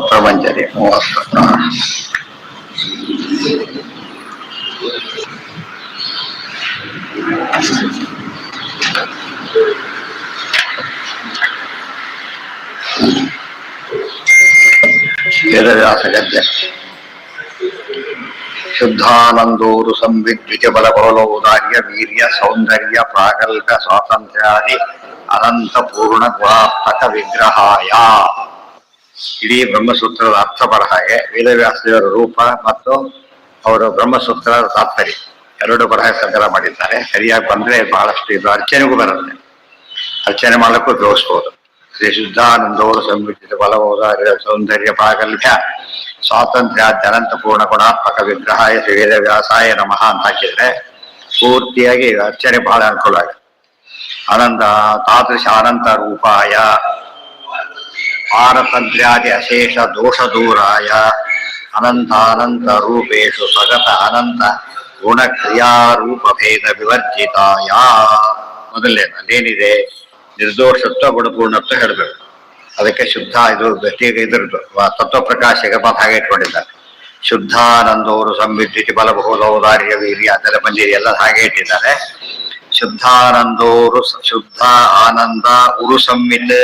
ಸ್ತೋತ್ರಮಂಜರಿ 30. ವೇದವ್ಯಾಸ ಗದ್ಯ. ಶುದ್ಧಾನಂದೋರು ಸಂವಿದ್ವಿಜ ಬಲಬಹುಲೌದಾರ್ಯ ವೀರ್ಯ ಸೌಂದರ್ಯ ಪ್ರಾಗಲ್ಭ ಸ್ವಾತಂತ್ರ್ಯಾದಿ ಅನಂತ ಪೂರ್ಣ ಗುಣಾತ್ಮಕ ವಿಗ್ರಹಾಯ. ಇಡೀ ಬ್ರಹ್ಮಸೂತ್ರದ ಅರ್ಥ ಬರಹ ಹಾಗೆ ವೇದವ್ಯಾಸದೇವರ ರೂಪ ಮತ್ತು ಅವರ ಬ್ರಹ್ಮಸೂತ್ರದ ತಾತ್ಪರ್ಯ ಎರಡು ಬರಹ ಸಂಗ್ರಹ ಮಾಡಿದ್ದಾರೆ. ಸರಿಯಾಗಿ ಬಂದ್ರೆ ಬಹಳಷ್ಟು ಇದು ಅರ್ಚನೆಗೂ ಬರುತ್ತೆ, ಅರ್ಚನೆ ಮಾಡಲಿಕ್ಕೂ ಉಪಯೋಗಿಸ್ಬೋದು. ಶ್ರೀ ಶುದ್ಧಾನಂದೋರು ಸಂವಿಧಿತ ಬಲಬಹುದಾರ್ಯ ಸೌಂದರ್ಯ ಪ್ರಾಗಲ್ಭ್ಯ ಸ್ವಾತಂತ್ರ್ಯ ಅನಂತ ಪೂರ್ಣ ಗುಣಾತ್ಮಕ ವಿಗ್ರಹಾಯ ಶ್ರೀ ವೇದವ್ಯಾಸಾಯ ನಮಃ ಅಂತ ಹಾಕಿದ್ರೆ ಪೂರ್ತಿಯಾಗಿ ಅರ್ಚನೆ ಬಹಳ ಅನುಕೂಲ ಆಗುತ್ತೆ. ಅನಂತ ತಾದೃಶ ಅನಂತ ರೂಪಾಯ ಪಾರತಂತ್ರ್ಯಾದಿ ಅಶೇಷ ದೋಷ ದೂರಾಯ ಅನಂತಾನಂತ ರೂಪೇಶು ಸ್ವಗತ ಅನಂತ ಗುಣ ಕ್ರಿಯಾರೂಪ ಭೇದ ವಿವರ್ಜಿತಾಯ. ಮೊದಲನೇದು ಅಲ್ಲೇನಿದೆ, ನಿರ್ದೋಷತ್ವ ಗುಣಪೂರ್ಣತ್ವ ಹೇಳಬೇಕು. ಅದಕ್ಕೆ ಶುದ್ಧ ಇದು ಇದ್ರದ್ದು ತತ್ವ ಪ್ರಕಾಶಕ ಮಾತು ಹಾಗೆ ಇಟ್ಕೊಂಡಿದ್ದಾರೆ. ಶುದ್ಧಾನಂದೋರು ಸಂವಿದ್ಯುತಿ ಬಲಬಹುಲೌದಾರ್ಯ ವೀರ್ಯ ಅದೆಲ್ಲ ಬಂದಿದೆ, ಎಲ್ಲ ಹಾಗೆ ಇಟ್ಟಿದ್ದಾರೆ. ಶುದ್ಧಾನಂದೋರು ಶುದ್ಧ ಆನಂದ ಉರು ಸಂವಿತ್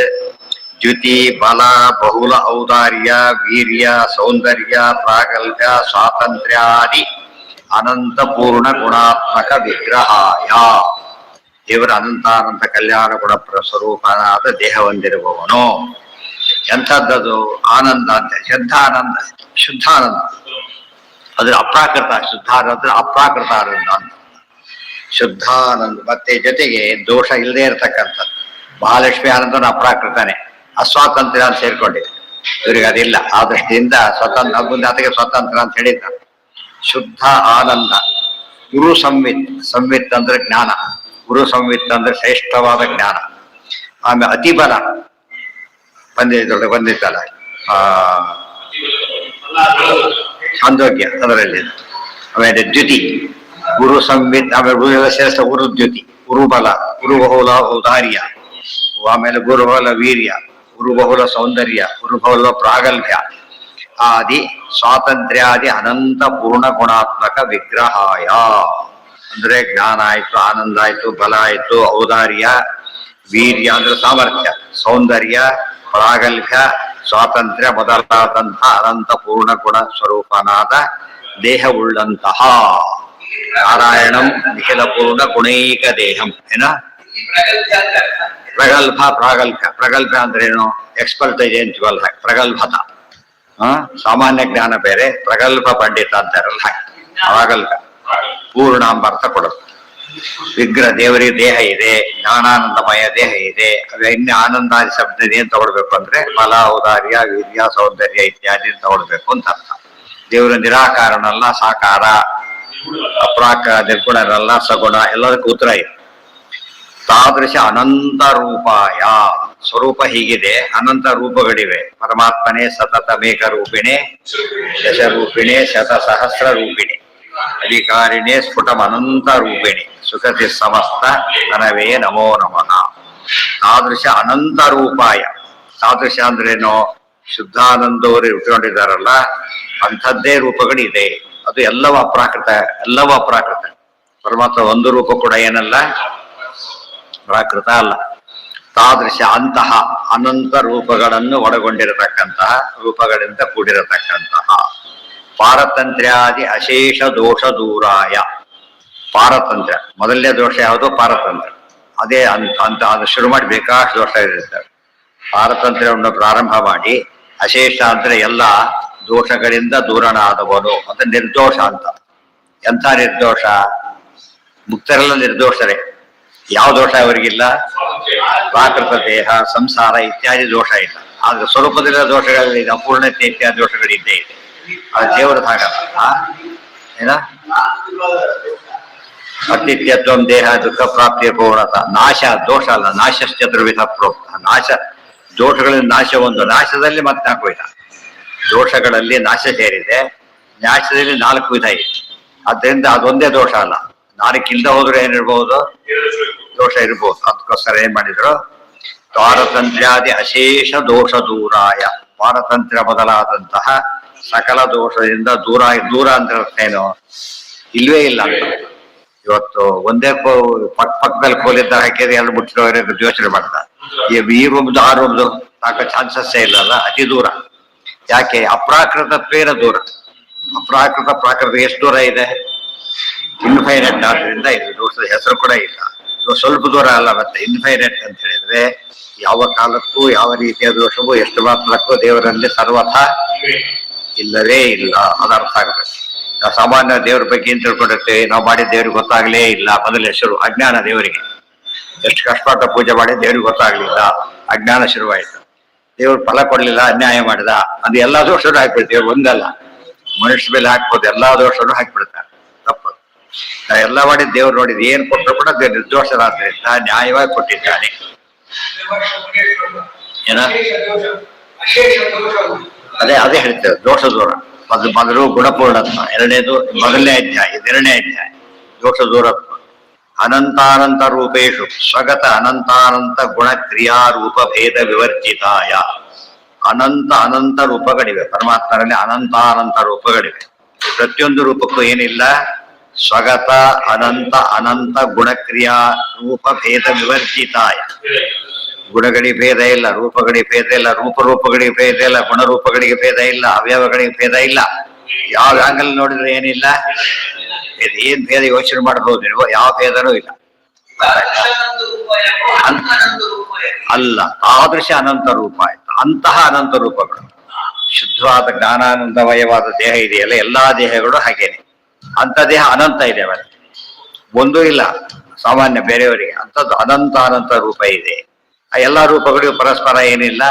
ದ್ಯುತಿ ಬಲ ಬಹುಲ ಔದಾರ್ಯ ವೀರ್ಯ ಸೌಂದರ್ಯ ಪ್ರಾಗಲ್ಭ್ಯ ಸ್ವಾತಂತ್ರ್ಯಾದಿ ಅನಂತ ಪೂರ್ಣ ಗುಣಾತ್ಮಕ ವಿಗ್ರಹಾಯ. ದೇವರ ಅನಂತಾನಂತ ಕಲ್ಯಾಣ ಗುಣ ಸ್ವರೂಪನಾದ ದೇಹ ಹೊಂದಿರುವವನು. ಎಂಥದ್ದದು ಆನಂದ ಅಂತ, ಶುದ್ಧಾನಂದ ಶುದ್ಧಾನಂದ ಅದ್ರ ಅಪ್ರಾಕೃತ, ಶುದ್ಧಾನಂದ ಅಪ್ರಾಕೃತ ಆನಂದ ಅಂತ. ಶುದ್ಧಾನಂದ ಮತ್ತೆ ಜೊತೆಗೆ ದೋಷ ಇಲ್ಲದೆ ಇರತಕ್ಕಂಥದ್ದು. ಮಹಾಲಕ್ಷ್ಮಿ ಆನಂದನ ಅಪ್ರಾಕೃತನೇ, ಅಸ್ವಾತಂತ್ರ್ಯ ಅಂತ ಸೇರ್ಕೊಂಡಿದೆ. ಇವ್ರಿಗೆ ಅದಿಲ್ಲ. ಆ ದೃಷ್ಟಿಯಿಂದ ಸ್ವತಂತ್ರ ಮುಂದೆ ಅದಕ್ಕೆ ಸ್ವತಂತ್ರ ಅಂತ ಹೇಳಿದ್ದ. ಶುದ್ಧ ಆನಂದ ಗುರು ಸಂವಿತ್, ಸಂವಿತ್ ಅಂದ್ರೆ ಜ್ಞಾನ, ಗುರು ಸಂವಿತ್ ಅಂದ್ರೆ ಶ್ರೇಷ್ಠವಾದ ಜ್ಞಾನ. ಆಮೇಲೆ ಅತಿಬಲ ಬಂದಿತ್ತಲ್ಲ ಛಾಂದೋಗ್ಯ ಅದರಲ್ಲಿ. ಆಮೇಲೆ ದ್ಯುತಿ ಗುರು ಸಂವಿತ್, ಆಮೇಲೆ ಶ್ರೇಷ್ಠ ಗುರು ದ್ಯುತಿ, ಗುರುಬಲ, ಗುರುಬಹುಲ ಔದಾರ್ಯ, ಆಮೇಲೆ ಗುರುಬಲ ವೀರ್ಯ, ಗುರುಬಹುಲ ಸೌಂದರ್ಯ, ಗುರುಬಹುಲ ಪ್ರಾಗಲ್ಭ್ಯ ಆದಿ ಸ್ವಾತಂತ್ರ್ಯಾದಿ ಅನಂತ ಪೂರ್ಣ ಗುಣಾತ್ಮಕ ವಿಗ್ರಹಾಯ. ಅಂದ್ರೆ ಜ್ಞಾನ ಆಯ್ತು, ಆನಂದ ಆಯ್ತು, ಬಲ ಆಯ್ತು, ಔದಾರ್ಯ, ವೀರ್ಯ ಅಂದ್ರೆ ಸಾಮರ್ಥ್ಯ, ಸೌಂದರ್ಯ, ಪ್ರಾಗಲ್ಭ್ಯ, ಸ್ವಾತಂತ್ರ್ಯ ಮೊದಲಾದಂತಹ ಅನಂತ ಪೂರ್ಣ ಗುಣ ಸ್ವರೂಪನಾದ ದೇಹವುಳ್ಳಂತಹ ನಾರಾಯಣಂ ನಿಖಿಲ ಪೂರ್ಣ ಗುಣೈಕ ದೇಹಂ. ಏನ ಪ್ರಗಲ್ಭ ಪ್ರಾಗಲ್ಭ್ಯ, ಪ್ರಗಲ್ಭ ಅಂದ್ರೆ ಏನು, ಎಕ್ಸ್ಪರ್ಟೈಸ್ ಅಂತೀವಲ್ಲ ಹಾಗೆ ಪ್ರಗಲ್ಭತ. ಸಾಮಾನ್ಯ ಜ್ಞಾನ ಬೇರೆ, ಪ್ರಗಲ್ಭ ಪಂಡಿತ ಅಂತಾರಲ್ಲ ಹಾಗೆ ಪ್ರಾಗಲ್ಭ. ಪೂರ್ಣ ಎಂಬ ಅರ್ಥ ಕೊಡುತ್ತೆ. ವಿಗ್ರಹ ದೇವರಿಗೆ ದೇಹ ಇದೆ, ಜ್ಞಾನಾನಂದಮಯ ದೇಹ ಇದೆ. ಇನ್ನು ಆನಂದಾದಿ ಶಬ್ದ ಏನ್ ತಗೊಳ್ಬೇಕು ಅಂದ್ರೆ ಬಲ ಔದಾರ್ಯ ವೀರ್ಯ ಸೌಂದರ್ಯ ಇತ್ಯಾದಿ ತಗೊಳ್ಬೇಕು ಅಂತ ಅರ್ಥ. ದೇವರ ನಿರಾಕಾರನಲ್ಲ, ಸಾಕಾರ, ಅಪ್ರಾಕ ನಿರ್ಗುಣರಲ್ಲ, ಸಗುಣ, ಎಲ್ಲದಕ್ಕೂ ಉತ್ತರ ಇದೆ. ತಾದೃಶ ಅನಂತ ರೂಪಾಯ, ಸ್ವರೂಪ ಹೀಗಿದೆ, ಅನಂತ ರೂಪಗಳಿವೆ. ಪರಮಾತ್ಮನೇ ಸತತ ಮೇಘ ರೂಪಿಣೆ ದಶರೂಪಿಣೆ ಶತ ಸಹಸ್ರ ರೂಪಿಣೆ ಅಧಿಕಾರಿಣೆ ಸ್ಫುಟಂ ಅನಂತ ರೂಪಿಣಿ ಸುಖತಿ ಸಮಸ್ತ ತನವೇ ನಮೋ ನಮಃ. ತಾದೃಶ ಅನಂತ ರೂಪಾಯ, ತಾದೃಶ ಅಂದ್ರೇನು, ಶುದ್ಧಾನಂದವರು ಇಟ್ಕೊಂಡಿದ್ದಾರಲ್ಲ ಅಂಥದ್ದೇ ರೂಪಗಳಿದೆ. ಅದು ಎಲ್ಲವೂ ಅಪ್ರಾಕೃತ, ಎಲ್ಲವೂ ಅಪ್ರಾಕೃತ. ಪರಮಾತ್ಮ ಒಂದು ರೂಪ ಕೂಡ ಏನಲ್ಲ, ಪ್ರಾಕೃತ ಅಲ್ಲ. ತಾದೃಶ ಅಂತಹ ಅನಂತ ರೂಪಗಳನ್ನು ಒಳಗೊಂಡಿರತಕ್ಕಂತಹ, ರೂಪಗಳಿಂದ ಕೂಡಿರತಕ್ಕಂತಹ ಪಾರತಂತ್ರ್ಯಾದಿ ಅಶೇಷ ದೋಷ ದೂರಾಯ. ಪಾರತಂತ್ರ್ಯ ಮೊದಲನೇ ದೋಷ ಯಾವುದು, ಪಾರತಂತ್ರ್ಯ. ಅದೇ ಅಂತ ಅದು ಶುರು ಮಾಡಿ ಬೇಕಾಷ್ಟು ದೋಷ ಇರುತ್ತವೆ. ಪಾರತಂತ್ರ್ಯವನ್ನು ಪ್ರಾರಂಭ ಮಾಡಿ ಅಶೇಷ ಅಂದ್ರೆ ಎಲ್ಲ ದೋಷಗಳಿಂದ ದೂರನಾದವನು ಅಂತ ನಿರ್ದೋಷ ಅಂತ. ಎಂಥ ನಿರ್ದೋಷ, ಮುಕ್ತರೆಲ್ಲ ನಿರ್ದೋಷರೇ. ಯಾವ ದೋಷ ಅವರಿಗಿಲ್ಲ, ಪ್ರಾಕೃತ ದೇಹ ಸಂಸಾರ ಇತ್ಯಾದಿ ದೋಷ ಇಲ್ಲ. ಆದ್ರೆ ಸ್ವರೂಪದಿಂದ ದೋಷಗಳಿದೆ, ಅಪೂರ್ಣತೆ ಇತ್ಯಾದಿ ದೋಷಗಳಿದ್ದೇ ಇದೆ. ಅದು ದೇವರದ ಹಾಗಲ್ಲ. ಏನ ಅತಿಥ್ಯತ್ವ ದೇಹ ದುಃಖ ಪ್ರಾಪ್ತಿಯ ಪೂರ್ಣತ ನಾಶ, ದೋಷ ಅಲ್ಲ, ನಾಶಶ್ಚ ದ್ರವಿಧ ಪ್ರೋಕ್ತ. ನಾಶ ದೋಷಗಳಿಂದ ನಾಶ ಒಂದು, ನಾಶದಲ್ಲಿ ಮತ್ತೆ 4 ವಿಧ. ದೋಷಗಳಲ್ಲಿ ನಾಶ ಸೇರಿದೆ, ನಾಶದಲ್ಲಿ 4 ವಿಧ ಇದೆ. ಅದರಿಂದ ಅದೊಂದೇ ದೋಷ ಅಲ್ಲ, 4 ಇಲ್ದ ಹೋದ್ರೆ ಏನಿರ್ಬಹುದು, ದೋಷ ಇರ್ಬೋದು. ಅದಕ್ಕೋಸ್ಕರ ಏನ್ ಮಾಡಿದ್ರು, ಪಾರತಂತ್ರ್ಯಾದಿ ಅಶೇಷ ದೋಷ ದೂರಾಯ. ಪಾರತಂತ್ರ್ಯ ಮೊದಲಾದಂತಹ ಸಕಲ ದೋಷದಿಂದ ದೂರ ದೂರ ಅಂದ್ರೆ ಅರ್ಥ ಏನು? ಇಲ್ವೇ ಇಲ್ಲ ಅಂತ. ಇವತ್ತು ಒಂದೇ ಪಕ್ಕದಲ್ಲಿ ಕೋಲಿದ್ದ ಹಾಕಿದ್ರೆ ಎರಡು ಮುಟ್ಟಿರೋ ಯೋಚನೆ ಮಾಡ್ತಾರೆ. ಈ ರೂಮ್ದು ಆ ರೂಮ್ದು ತಾಕೋ ಚಾನ್ಸಸ್ಸೇ ಇಲ್ಲಲ್ಲ, ಅತಿ ದೂರ. ಯಾಕೆ? ಅಪ್ರಾಕೃತತ್ವೇನ ದೂರ. ಅಪ್ರಾಕೃತ ಪ್ರಾಕೃತ ಎಷ್ಟು ದೂರ ಇದೆ? ಇನ್ಫೈನೈಟ್ ಆದ್ರಿಂದ ಇದು ದೋಷದ ಹೆಸರು ಕೂಡ ಇಲ್ಲ. ಇದು ಸ್ವಲ್ಪ ದೂರ ಅಲ್ಲ. ಮತ್ತೆ ಇನ್ಫೈನೈಟ್ ಅಂತ ಹೇಳಿದ್ರೆ ಯಾವ ಕಾಲಕ್ಕೂ ಯಾವ ರೀತಿಯ ದೋಷವೂ ಎಷ್ಟು ಮಾತ್ರಕ್ಕೂ ದೇವರಲ್ಲಿ ಸರ್ವಥಾ ಇಲ್ಲವೇ ಇಲ್ಲ. ಅದರ್ಥ ಆಗಬೇಕು. ನಾವು ಸಾಮಾನ್ಯ ದೇವ್ರ ಬಗ್ಗೆ ಏನ್ ತಿಳ್ಕೊಂಡಿರ್ತೇವೆ? ನಾವು ಮಾಡಿದ ದೇವ್ರಿಗೆ ಗೊತ್ತಾಗ್ಲೇ ಇಲ್ಲ. ಮೊದಲ ಹೆಸರು ಅಜ್ಞಾನ. ದೇವರಿಗೆ ಎಷ್ಟು ಕಷ್ಟಪಟ್ಟ ಪೂಜೆ ಮಾಡಿ ದೇವ್ರಿಗೆ ಗೊತ್ತಾಗ್ಲಿಲ್ಲ, ಅಜ್ಞಾನ ಶುರುವಾಯಿತು. ದೇವ್ರು ಫಲ ಕೊಡ್ಲಿಲ್ಲ, ಅನ್ಯಾಯ ಮಾಡಿದ. ಅದು ಎಲ್ಲಾ ದೋಷನು ಹಾಕ್ಬಿಡ್ತೇವೆ. ಒಂದಲ್ಲ, ಮನುಷ್ಯ ಮೇಲೆ ಹಾಕ್ಬೋದು, ಎಲ್ಲಾ ದೋಷನು ಹಾಕ್ಬಿಡ್ತಾರೆ. ತಪ್ಪದು. ನಾ ಎಲ್ಲ ಮಾಡಿದ ದೇವ್ರು ನೋಡಿದ್ ಏನ್ ಕೊಟ್ಟರು ಕೂಡ ನಿರ್ದೋಷರಾದ್ರಿಂದ ನ್ಯಾಯವಾಗಿ ಕೊಟ್ಟಿದ್ದಾನೆ. ಏನ ಅದೇ ಹೇಳ್ತೇವೆ, ದೋಷ ದೂರ. ಮೊದಲು ಗುಣಪೂರ್ಣತ್ವ, ಎರಡನೇದು ಮೊದಲನೇ ಅಧ್ಯಾಯ, ಎರಡನೇ ಅಧ್ಯಾಯ ದೋಷ ದೂರತ್ವ. ಅನಂತಾನಂತ ರೂಪೇಶು ಸ್ವಗತ ಅನಂತಾನಂತ ಗುಣ ಕ್ರಿಯಾ ರೂಪ ಭೇದ ವಿವರ್ಜಿತಾಯ. ಅನಂತ ರೂಪಗಳಿವೆ ಪರಮಾತ್ಮನಲ್ಲಿ. ಅನಂತಾನಂತ ರೂಪಗಳಿವೆ. ಪ್ರತಿಯೊಂದು ರೂಪಕ್ಕೂ ಏನಿಲ್ಲ, ಸ್ವಗತ ಅನಂತ ಗುಣಕ್ರಿಯಾ ರೂಪ ಭೇದ ವಿವರ್ಜಿತಾಯ. ಗುಣಗಳಿಗೆ ಭೇದ ಇಲ್ಲ, ರೂಪಗಳಿಗೆ ಭೇದ ಇಲ್ಲ, ರೂಪಗಳಿಗೆ ಭೇದ ಇಲ್ಲ, ಗುಣರೂಪಗಳಿಗೆ ಭೇದ ಇಲ್ಲ, ಅವಯವಗಳಿಗೆ ಭೇದ ಇಲ್ಲ. ಯಾವ ಆಂಗಲ್ ನೋಡಿದ್ರೆ ಏನಿಲ್ಲ, ಏನ್ ಭೇದ ಯೋಚನೆ ಮಾಡಬಹುದು ನೀವು? ಯಾವ ಭೇದನೂ ಇಲ್ಲ. ಅಲ್ಲ, ತಾದೃಶ ಅನಂತ ರೂಪ ಆಯ್ತು. ಅಂತಹ ಅನಂತ ರೂಪಗಳು. ಶುದ್ಧವಾದ ಜ್ಞಾನಾನಂದಮಯವಾದ ದೇಹ ಇದೆಯಲ್ಲ, ಎಲ್ಲಾ ದೇಹಗಳು ಹಾಗೇನೆ. ಅಂತ ದೇಹ ಅನಂತ ಇದೆ. ಅವರಿಗೆ ಒಂದೂ ಇಲ್ಲ. ಸಾಮಾನ್ಯ ಬೇರೆಯವರಿಗೆ ಅಂಥದ್ದು ಅನಂತ ರೂಪ ಇದೆ. ಆ ಎಲ್ಲಾ ರೂಪಗಳಿಗೂ ಪರಸ್ಪರ ಏನಿಲ್ಲ,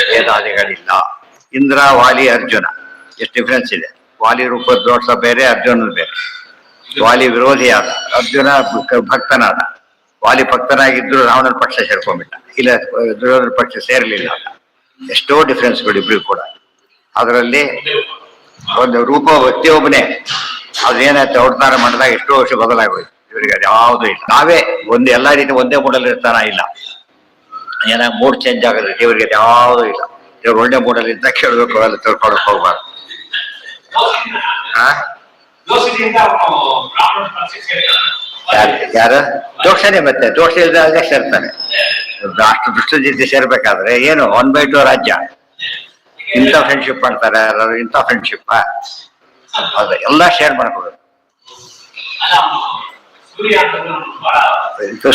ಭೇದಾದಿಗಳಿಲ್ಲ. ಇಂದ್ರ, ವಾಲಿ, ಅರ್ಜುನ ಎಷ್ಟು ಡಿಫ್ರೆನ್ಸ್ ಇದೆ. ವಾಲಿ ರೂಪದ ದೋಷ ಬೇರೆ, ಅರ್ಜುನದ ಬೇರೆ. ವಾಲಿ ವಿರೋಧಿಯಾದ, ಅರ್ಜುನ ಭಕ್ತನಾದ. ವಾಲಿ ಭಕ್ತನಾಗಿದ್ರು ರಾವಣನ ಪಕ್ಷ ಸೇರ್ಕೊಂಡ್ಬಿಟ್ಟ, ಇಲ್ಲ ದುರ್ಯೋಧನ ಪಕ್ಷ ಸೇರ್ಲಿಲ್ಲ. ಎಷ್ಟೋ ಡಿಫ್ರೆನ್ಸ್ಗಳು ಇಬ್ರಿಗೂ ಕೂಡ. ಅದರಲ್ಲಿ ಒಂದು ರೂಪ ವ್ಯಕ್ತಿಯೊಬ್ಬನೇ ಅದೇನಾಯ್ತು ಅವತಾರ ಮಾಡಿದಾಗ ಎಷ್ಟೋ ವರ್ಷ ಬದಲಾಗೋಯ್ತು. ಇವರಿಗೆ ಅದು ಯಾವುದೂ ಇಲ್ಲ. ನಾವೇ ಎಲ್ಲಾ ರೀತಿ ಒಂದೇ ಮೂಡಲ್ಲಿ ಇರ್ತಾನ ಇಲ್ಲ. ಏನಾಗ ಮೂಡ್ ಚೇಂಜ್ ಆಗುತ್ತೆ. ದೇವರಿಗೆ ಅದು ಯಾವುದೂ ಇಲ್ಲ. ದೇವ್ರು ಒಳ್ಳೆ ಮೂಡಲ್ಲಿ ಇದ್ದ ಕೇಳಬೇಕು, ಅವೆಲ್ಲ ತಿಳ್ಕೊಳಕ್ ಹೋಗ್ಬಾರ್ದು. ಯಾರು ದೋಷನೇ? ಮತ್ತೆ ದೋಷ ಇಲ್ಲದೆ ಸೇರ್ತಾನೆ. ಅಷ್ಟು ದುಷ್ಟ ಜೊತೆ ಸೇರ್ಬೇಕಾದ್ರೆ ಏನು 1/2 ರಾಜ್ಯ. ಇಂಥ ಫ್ರೆಂಡ್ಶಿಪ್ ಮಾಡ್ತಾರೆ, ಇಂಥ ಫ್ರೆಂಡ್ಶಿಪ್ ಅದು ಎಲ್ಲ ಶೇರ್ ಮಾಡ್ಕೊಬೇಕು.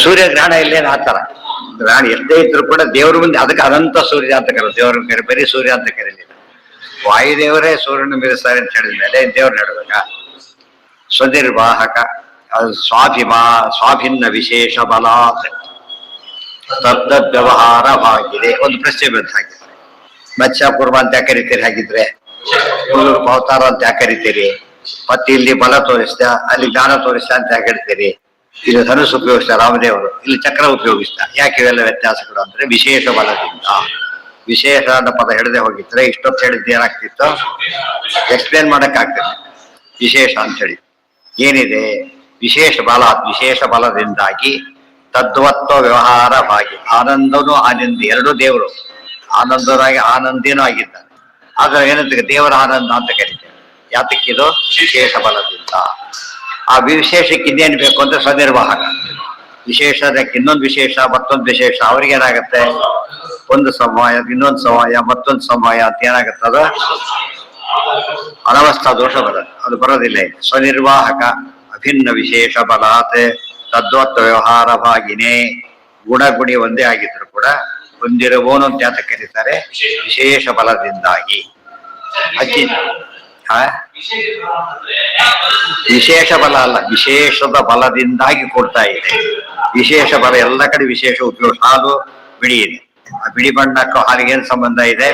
ಸೂರ್ಯ ಗ್ರಹಣ ಇಲ್ಲೇನು ಆತರ ಗ್ರಹಣ ಎಷ್ಟೇ ಇದ್ರು ಕೂಡ ದೇವ್ರ ಮುಂದೆ ಅದಕ್ಕೆ ಅನಂತ ಸೂರ್ಯ ಅಂತ ಕರೆದು ದೇವ್ರನ್ನ ಕರೆ, ಬರೀ ಸೂರ್ಯ ಅಂತ ಕರೀಲಿಲ್ಲ. ವಾಯುದೇವರೇ ಸೂರ್ಯನ ಮೀರಿಸ್ತಾರೆ ಅಂತ ಹೇಳಿದ ಮೇಲೆ ದೇವ್ರು ನಡ್ಬೇಕಾ? ಸ್ವನಿರ್ವಾಹಕ ಸ್ವಾಭಿನ್ನ ವಿಶೇಷ ಬಲ ತದ್ವ್ಯವಹಾರವಾಗಿದೆ. ಒಂದು ಪ್ರಶ್ನೆ ಬಂದು ಹಾಕಿದ್ರೆ ಮತ್ಸ್ಯ ಪೂರ್ವ ಅಂತ ಯಾಕೆ ಕರಿತೀರಿ? ಹಾಗಿದ್ರೆ ಅವತಾರ ಅಂತ ಯಾಕೆ ಕರಿತೀರಿ? ಮತ್ತೆ ಇಲ್ಲಿ ಬಲ ತೋರಿಸ್ತಾ, ಅಲ್ಲಿ ಜ್ಞಾನ ತೋರಿಸ್ತಾ ಅಂತ ಯಾಕೆ ಹೇಳ್ತೀರಿ? ಇಲ್ಲಿ ಧನುಸ್ ಉಪಯೋಗಿಸ್ತಾ ರಾಮದೇವರು, ಇಲ್ಲಿ ಚಕ್ರ ಉಪಯೋಗಿಸ್ತಾ. ಯಾಕೆ ಇವೆಲ್ಲ ವ್ಯತ್ಯಾಸಗಳು ಅಂದ್ರೆ ವಿಶೇಷ ಬಲದಿಂದ. ವಿಶೇಷ ಅನ್ನೋ ಪದ ಹೇಳದೆ ಹೋಗಿದ್ರೆ ಇಷ್ಟೊತ್ತು ಹೇಳಿದ್ದು ಏನಾಗ್ತಿತ್ತು? ಎಕ್ಸ್ಪ್ಲೇನ್ ಮಾಡಕ್ ಆಗ್ತದೆ. ವಿಶೇಷ ಅಂತ ಹೇಳಿ ಏನಿದೆ? ವಿಶೇಷ ಬಲ, ವಿಶೇಷ ಬಲದಿಂದಾಗಿ ತದ್ವತ್ವ ವ್ಯವಹಾರವಾಗಿ. ಆನಂದನೂ ಆನಂದಿ, ಎರಡೂ ದೇವರು ಆನಂದನಾಗಿ ಆನಂದಿನೂ ಆಗಿದ್ದಾನೆ. ಆದ್ರೆ ಏನಂತ ದೇವರ ಆನಂದ ಅಂತ ಕರೀತೇವೆ. ಯಾತಕ್ಕಿದು? ವಿಶೇಷ ಬಲದಿಂದ. ಆ ವಿಶೇಷಕ್ಕೆ ಇನ್ನೇನು ಬೇಕು ಅಂದ್ರೆ ಸ್ವನಿರ್ವಾಹಕ. ವಿಶೇಷದಕ್ಕೆ ಇನ್ನೊಂದು ವಿಶೇಷ, ಮತ್ತೊಂದು ವಿಶೇಷ. ಅವ್ರಿಗೇನಾಗತ್ತೆ? ಒಂದು ಸಮಯ, ಇನ್ನೊಂದು ಸಮಯ, ಮತ್ತೊಂದು ಸಮಯ ಅಂತ ಏನಾಗತ್ತೆ? ಅದು ಅನವಸ್ಥಾ ದೋಷ ಬರುತ್ತೆ. ಅದು ಬರೋದಿಲ್ಲ. ಸ್ವನಿರ್ವಾಹಕ ಅಭಿನ್ನ ವಿಶೇಷ ಬಲಾತ್ ತದ್ವತ್ ವ್ಯವಹಾರವಾಗಿನೇ. ಗುಣಗುಣಿ ಒಂದೇ ಆಗಿದ್ರು ಕೂಡ ಹೊಂದಿರುವವನು ಅಂತ ಯಾತ ಕರೀತಾರೆ? ವಿಶೇಷ ಬಲದಿಂದಾಗಿ. ವಿಶೇಷ ಬಲ ಅಲ್ಲ, ವಿಶೇಷದ ಬಲದಿಂದಾಗಿ ಕೊಡ್ತಾ ಇದೆ. ವಿಶೇಷ ಬಲ ಎಲ್ಲ ಕಡೆ ವಿಶೇಷ ಉಪಯೋಗ. ಹಾಲು ಬಿಳಿ ಇದೆ, ಆ ಬಿಳಿ ಬಣ್ಣಕ್ಕೂ ಹಾಲಿಗೆ ಏನು ಸಂಬಂಧ ಇದೆ?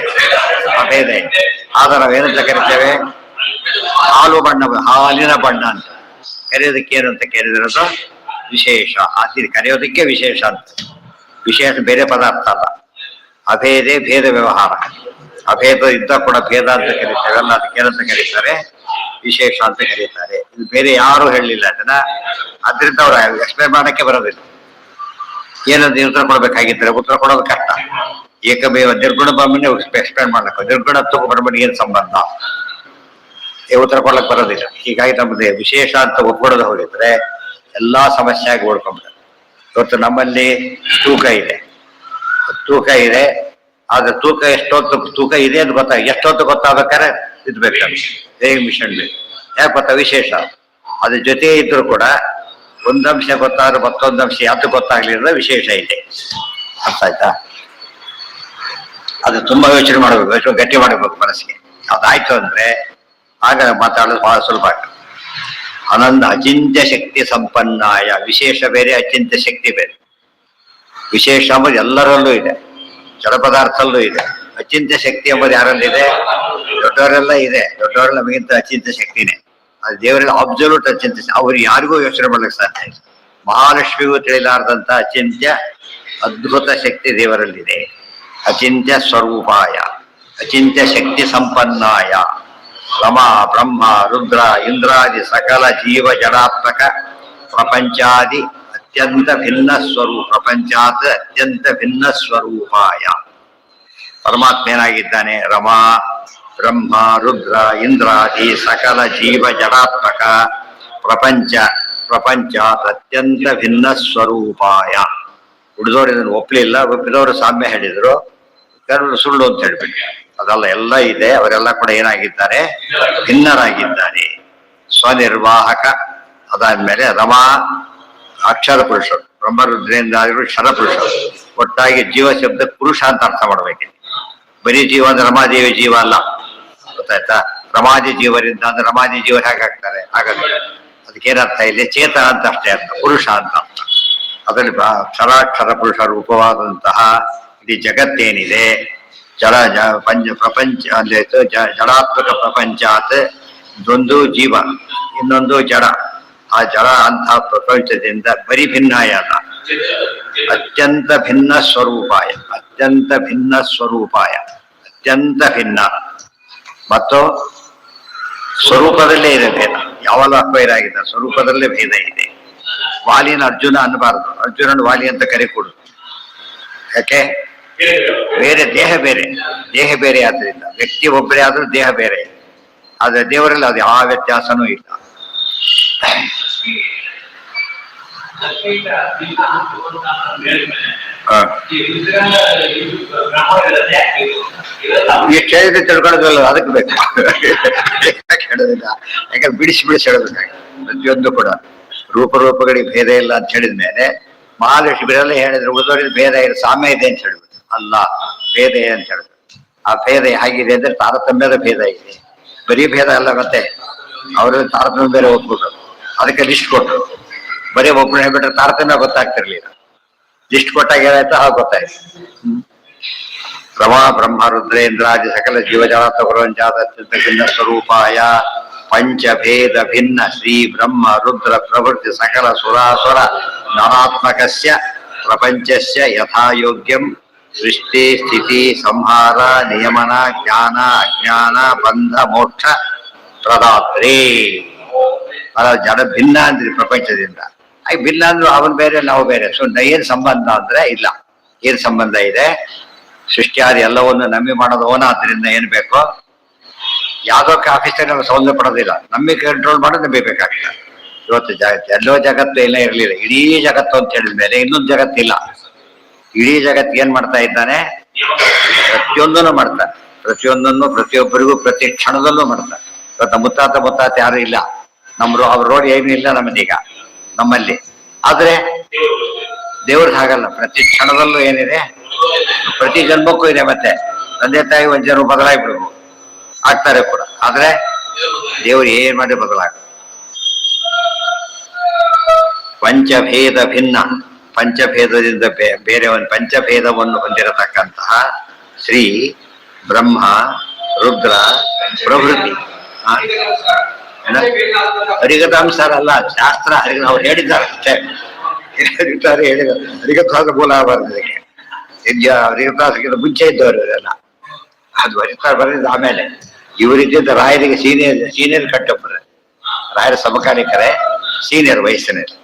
ಅಭೇದ ಇದೆ. ಆದ್ರೆ ನಾವೇನಂತ ಕರಿತೇವೆ? ಹಾಲು ಬಣ್ಣ, ಹಾಲಿನ ಬಣ್ಣ ಅಂತ ಕರೆಯೋದಕ್ಕೆ ಏನು ಅಂತ ಕರೆದಿರೋದು? ವಿಶೇಷ. ಅದು ಕರೆಯೋದಕ್ಕೆ ವಿಶೇಷ ಅಂತ. ವಿಶೇಷ ಬೇರೆ ಪದಾರ್ಥ ಅಲ್ಲ. ಅಭೇದೇ ಭೇದ ವ್ಯವಹಾರ. ಅಭೇದ ಇದ್ದ ಕೂಡ ಭೇದ ಅಂತ ಕರೀತೇವೆ ಅಲ್ಲ, ಅದಕ್ಕೇನಂತ ಕರೀತಾರೆ? ವಿಶೇಷ ಅಂತ ಕರೀತಾರೆ. ಇದು ಬೇರೆ ಯಾರು ಹೇಳಲಿಲ್ಲ ಅದನ್ನ. ಅದರಿಂದ ಅವ್ರು ಎಕ್ಸ್ಪ್ಲೇನ್ ಮಾಡಕ್ಕೆ ಬರೋದಿಲ್ಲ. ಏನಂತ ಉತ್ತರ ಕೊಡ್ಬೇಕಾಗಿದ್ರೆ ಉತ್ತರ ಕೊಡೋದು ಕಷ್ಟ. ಏಕಮೇವ ನಿರ್ಗುಣ ಬ್ರಹ್ಮನೇ ಎಕ್ಸ್ಪ್ಲೇನ್ ಮಾಡ್ಬೇಕು. ನಿರ್ಗುಣತ್ವ ಬ್ರಹ್ಮನಿಗೆ ಏನ್ ಸಂಬಂಧ ಉತ್ತರ ಕೊಡ್ಲಕ್ ಬರೋದಿಲ್ಲ. ಹೀಗಾಗಿ ನಮ್ದು ವಿಶೇಷ ಅಂತ ಒಪ್ಕೊಳ್ಳೋದು ಹೋಗಿದ್ರೆ ಎಲ್ಲಾ ಸಮಸ್ಯೆ ಆಗಿ ಓಡ್ಕೊಂಡ್ಬಿಡುತ್ತೆ. ಇವತ್ತು ನಮ್ಮಲ್ಲಿ ತೂಕ ಇದೆ, ಆದ್ರೆ ತೂಕ ಎಷ್ಟೊತ್ತು ತೂಕ ಇದೆ ಅಂತ ಎಷ್ಟೊತ್ತು ಗೊತ್ತಾಗ್ಬೇಕಾದ್ರೆ ಇದ್ಬೇಕು ವೇಯಿಂಗ್ ಮಿಷನ್ ಬೇಕು. ಯಾಕೆ ಗೊತ್ತಾ? ವಿಶೇಷ ಅದ್ರ ಜೊತೆ ಇದ್ರು ಕೂಡ ಒಂದಂಶ ಗೊತ್ತಾದ್ರೆ ಮತ್ತೊಂದು ಅಂಶ ಯಾತು ಗೊತ್ತಾಗ್ಲಿಲ್ಲ, ವಿಶೇಷ ಇದೆ. ಅರ್ಥ ಆಯ್ತಾ? ಅದು ತುಂಬಾ ಯೋಚನೆ ಮಾಡಬೇಕು, ಗಟ್ಟಿ ಮಾಡಬೇಕು ಮನಸ್ಸಿಗೆ. ಅದಾಯ್ತು ಅಂದ್ರೆ ಆಗ ಮಾತಾಡೋದು ಬಹಳ ಸುಲಭ ಆಗ್ತದೆ. ಆನಂದ ಅಚಿಂತ್ಯ ಶಕ್ತಿ ಸಂಪನ್ನಾಯ. ವಿಶೇಷ ಬೇರೆ, ಅಚಿಂತ್ಯ ಶಕ್ತಿ ಬೇರೆ. ವಿಶೇಷ ಎಂಬುದು ಎಲ್ಲರಲ್ಲೂ ಇದೆ, ಜಡ ಪದಾರ್ಥಲ್ಲೂ ಇದೆ. ಅಚಿಂತ್ಯ ಶಕ್ತಿ ಎಂಬುದು ಯಾರಲ್ಲಿದೆ? ದೊಡ್ಡವರೆಲ್ಲ ಇದೆ. ದೊಡ್ಡವರೆಲ್ಲ ನಮಗಿಂತ ಅಚಿಂತ್ಯ ಶಕ್ತಿನೇ. ಅದು ದೇವರೆಲ್ಲ ಅಬ್ಸಲ್ಯೂಟ್ ಅಚಿಂತ್ಯ. ಅವ್ರು ಯಾರಿಗೂ ಯೋಚನೆ ಮಾಡ್ಲಿಕ್ಕೆ ಸಾಧ್ಯ ಇಲ್ಲ. ಮಹಾಲಕ್ಷ್ಮಿಗೂ ತಿಳಿಲಾರ್ದಂತ ಅಚಿಂತ್ಯ ಅದ್ಭುತ ಶಕ್ತಿ ದೇವರಲ್ಲಿದೆ. ಅಚಿಂತ್ಯ ಸ್ವರೂಪಾಯ, ಅಚಿಂತ್ಯ ಶಕ್ತಿ ಸಂಪನ್ನಾಯ. ರಮ ಬ್ರಹ್ಮ ರುದ್ರ ಇಂದ್ರಾದಿ ಸಕಲ ಜೀವ ಜಡಾತ್ಮಕ ಪ್ರಪಂಚಾದಿ ಅತ್ಯಂತ ಭಿನ್ನ ಸ್ವರೂಪ, ಪ್ರಪಂಚಾತ್ ಅತ್ಯಂತ ಭಿನ್ನ ಸ್ವರೂಪಾಯ. ಪರಮಾತ್ಮ ಏನಾಗಿದ್ದಾನೆ? ರಮ ಬ್ರಹ್ಮ ರುದ್ರ ಇಂದ್ರಾದಿ ಸಕಲ ಜೀವ ಜಡಾತ್ಮಕ ಪ್ರಪಂಚಾತ್ ಅತ್ಯಂತ ಭಿನ್ನ ಸ್ವರೂಪಾಯ. ಉಳಿದವರು ಇದನ್ನು ಒಪ್ಪಲಿಲ್ಲ, ಒಪ್ಪಿದವರು ಸಾಮ್ಯ ಹೇಳಿದ್ರು, ಕೆಲವರು ಸುಳ್ಳು ಅಂತ ಹೇಳ್ಬಿಟ್ಟು. ಅದೆಲ್ಲ ಎಲ್ಲ ಇದೆ. ಅವರೆಲ್ಲ ಕೂಡ ಏನಾಗಿದ್ದಾರೆ? ಭಿನ್ನರಾಗಿದ್ದಾರೆ. ಸ್ವನಿರ್ವಾಹಕ. ಅದಾದ್ಮೇಲೆ ರಮಾ ಅಕ್ಷರ ಪುರುಷರು, ಬ್ರಹ್ಮರುದ್ರೇಂದ್ರಾದಿಗಳು ಕ್ಷರ ಪುರುಷರು. ಒಟ್ಟಾಗಿ ಜೀವ ಶಬ್ದ ಪುರುಷ ಅಂತ ಅರ್ಥ ಮಾಡ್ಬೇಕಿದೆ. ಬರೀ ಜೀವ ಅಂದ್ರೆ ರಮಾದೇವಿ ಜೀವ ಅಲ್ಲ, ಗೊತ್ತಾಯ್ತಾ? ರಮಾದಿ ಜೀವರಿಂದ ಅಂದ್ರೆ ರಮಾದಿ ಜೀವ ಹೇಗಾಗ್ತಾರೆ? ಹಾಗಾದ್ರೆ ಅದಕ್ಕೇನರ್ಥ ಇಲ್ಲಿ? ಚೇತನ ಅಂತ ಅಷ್ಟೇ ಅರ್ಥ, ಪುರುಷ ಅಂತ ಅರ್ಥ. ಅದರಲ್ಲಿ ಕ್ಷರಾಕ್ಷರ ಪುರುಷ ರೂಪವಾದಂತಹ ಇಡೀ ಜಗತ್ತೇನಿದೆ, ಪ್ರಪಂಚ ಅಂದ್ರೆ ಜಡಾತ್ಮಕ ಪ್ರಪಂಚಾತ್ ಒಂದು ಜೀವ, ಇನ್ನೊಂದು ಜಡ. ಆ ಜಡ ಅಂತಹ ಪ್ರಪಂಚದಿಂದ ಬರೀ ಭಿನ್ನಾಯ ಅಲ್ಲ, ಅತ್ಯಂತ ಭಿನ್ನ ಸ್ವರೂಪಾಯ. ಅತ್ಯಂತ ಭಿನ್ನ ಸ್ವರೂಪಾಯ, ಅತ್ಯಂತ ಭಿನ್ನ. ಮತ್ತು ಸ್ವರೂಪದಲ್ಲೇ ಇದೆ ಭೇದ. ಯಾವಲ್ಲ ಅದ್ವೈತ ಆಗಿದೆ, ಸ್ವರೂಪದಲ್ಲೇ ಭೇದ ಇದೆ. ವಾಲಿನ ಅರ್ಜುನ ಅನ್ನಬಾರದು, ಅರ್ಜುನನ ವಾಲಿ ಅಂತ ಕರೆಕೊಡು. ಯಾಕೆ? ಬೇರೆ ದೇಹ ಬೇರೆ, ದೇಹ ಬೇರೆ. ಆದ್ರಿಂದ ವ್ಯಕ್ತಿ ಒಬ್ಬರೇ ಆದ್ರೂ ದೇಹ ಬೇರೆ. ಆದ್ರೆ ದೇವರಲ್ಲಿ ಅದು ಯಾವ ವ್ಯತ್ಯಾಸನೂ ಇಲ್ಲ. ಎಷ್ಟು ಹೇಳಿದ್ರೆ ತಿಳ್ಕೊಳ್ಳೋದಲ್ಲ, ಅದಕ್ಕೆ ಬೇಕು. ಹೇಳೋದಿಲ್ಲ, ಯಾಕಂದ್ರೆ ಬಿಡಿಸಿ ಹೇಳಬೇಕಾಗಿ ಪ್ರತಿಯೊಂದು ಕೂಡ ರೂಪಗಳಿಗೆ ಭೇದ ಇಲ್ಲ ಅಂತ ಹೇಳಿದ ಮೇಲೆ ಮಹಾಲಕ್ಷ್ಮಿರೆಲ್ಲ ಹೇಳಿದ್ರೆ ಉಳಿದವರಿಗೆ ಭೇದ ಇದೆ, ಸಾಮ್ಯ ಇದೆ ಅಂತ ಹೇಳ್ಬಿಟ್ಟು. ಅಲ್ಲ, ಭೇದ ಇದೆ ಅಂತ ಹೇಳಿದ್ರು. ಆ ಭೇದ ಹೇಗಿದೆ ಅಂದ್ರೆ ತಾರತಮ್ಯದ ಭೇದ ಇದೆ, ಬರೀ ಭೇದ ಅಲ್ಲ. ಮತ್ತೆ ಅವರಲ್ಲಿ ತಾರತಮ್ಯ ಬೇರೆ ಒಪ್ಬಿಟ್ರು, ಅದಕ್ಕೆ ಲಿಸ್ಟ್ ಕೊಟ್ಟರು. ಬರೀ ಒಬ್ಬರು ಹೇಳ್ಬಿಟ್ರೆ ತಾರತಮ್ಯ ಗೊತ್ತಾಗ್ತಿರ್ಲಿಲ್ಲ. ಲಿಸ್ಟ್ ಕೊಟ್ಟಾಗ ಏನಾಯ್ತು? ಹಾಗೆ ಗೊತ್ತಾಯ್ತು. ರಮಾ ಬ್ರಹ್ಮ ರುದ್ರೇಂದ್ರಾದಿ ಸಕಲ ಜೀವಜಾತ ಪ್ರಪಂಚಾತ್ಯಂತ ಭಿನ್ನ ಸ್ವರೂಪಾಯ ಪಂಚಭೇದ ಭಿನ್ನ ಶ್ರೀ ಬ್ರಹ್ಮ ರುದ್ರ ಪ್ರವೃತ್ತಿ ಸಕಲ ಸುರಾಸುರ ನರಾತ್ಮಕಸ್ಯ ಪ್ರಪಂಚಸ್ಯ ಯಥಾಯೋಗ್ಯಂ ಸೃಷ್ಟಿ ಸ್ಥಿತಿ ಸಂಹಾರ ನಿಯಮನ ಜ್ಞಾನ ಅಜ್ಞಾನ ಬಂಧ ಮೋಕ್ಷ ಪ್ರದಾತ್ರಿ. ಜಡ ಭಿನ್ನ ಅಂದ್ರಿ ಪ್ರಪಂಚದಿಂದ. ಆಗ ಭಿನ್ನ ಅಂದ್ರು ಅವನ್ ಬೇರೆ ನಾವು ಬೇರೆ. ಸೊ ಏನ್ ಸಂಬಂಧ ಅಂದ್ರೆ ಇಲ್ಲ. ಏನ್ ಸಂಬಂಧ ಇದೆ? ಸೃಷ್ಟಿಯಾದಿ ಎಲ್ಲವನ್ನು ನಂಬಿ ಮಾಡೋದು ಅವನ. ಆದ್ರಿಂದ ಏನ್ ಬೇಕೋ ಯಾವ್ದೋ ಆಫೀಸರ್ ನಾವು ಸೌಲಭ್ಯ ಪಡೋದಿಲ್ಲ, ನಮಗೆ ಕಂಟ್ರೋಲ್ ಮಾಡೋದು ನಂಬಿಬೇಕಾಗ್ತದೆ. ಇವತ್ತು ಎಲ್ಲೋ ಜಗತ್ತು ಎಲ್ಲ ಇರಲಿಲ್ಲ, ಇಡೀ ಜಗತ್ತು ಅಂತ ಹೇಳಿದ ಮೇಲೆ ಇನ್ನೊಂದು ಜಗತ್ತಿಲ್ಲ. ಇಡೀ ಜಗತ್ತು ಏನ್ ಮಾಡ್ತಾ ಇದ್ದಾನೆ? ಪ್ರತಿಯೊಂದನ್ನು ಮಾಡ್ತಾನೆ. ಪ್ರತಿಯೊಂದನ್ನು ಪ್ರತಿಯೊಬ್ಬರಿಗೂ ಪ್ರತಿ ಕ್ಷಣದಲ್ಲೂ ಮಾಡ್ತಾನೆ. ಇವತ್ತು ಮುತ್ತಾತ ಯಾರು ಇಲ್ಲ, ಅವ್ರ ರೋಡ್ ಏನೂ ಇಲ್ಲ ನಮ್ಮದೀಗ ನಮ್ಮಲ್ಲಿ. ಆದ್ರೆ ದೇವ್ರದ್ದು ಹಾಗಲ್ಲ, ಪ್ರತಿ ಕ್ಷಣದಲ್ಲೂ ಏನಿದೆ? ಪ್ರತಿ ಜನ್ಮಕ್ಕೂ ಇದೆ. ಮತ್ತೆ ತಂದೆ ತಾಯಿ ಒಂದ್ ಜನ ಬದಲಾಗ್ಬಿಡ್ಬೋದು, ಆಗ್ತಾರೆ ಕೂಡ. ಆದ್ರೆ ದೇವರು ಏನ್ ಮಾಡಿ ಬದಲಾಗ. ಪಂಚಭೇದ ಭಿನ್ನ, ಪಂಚಭೇದದಿಂದ ಬೇರೆ ಒಂದು ಪಂಚಭೇದವನ್ನು ಹೊಂದಿರತಕ್ಕಂತಹ ಶ್ರೀ ಬ್ರಹ್ಮ ರುದ್ರ ಪ್ರವೃತ್ತಿ. ಹರಿಗತಾಂಸಾರ ಅಲ್ಲ, ಶಾಸ್ತ್ರ ಅವ್ರು ಹೇಳಿದ್ದಾರೆ ಅಷ್ಟೇ. ಹೇಳಿದ್ದಾರೆ, ಹರಿಗತಾಂಸ ಮೂಲ ಆಗಬಾರ್ದು. ಇದಕ್ಕೆ ಹರಿಗತಾಂಸಕ್ಕಿಂತ ಮುಂಚೆ ಇದ್ದವರು ಇವರೆಲ್ಲ. ಅದು ಹರಿತಾರ ಬರೆದಿದ್ದು ಆಮೇಲೆ. ಇವರಿದ್ದ ರಾಯರಿಗೆ ಸೀನಿಯರ್ ಕಟ್ಟಪ್ಪರ, ರಾಯರ ಸಮಕಾಲಿಕರೇ, ಸೀನಿಯರ್ ವಯಸ್ಸಿನಲ್ಲಿ.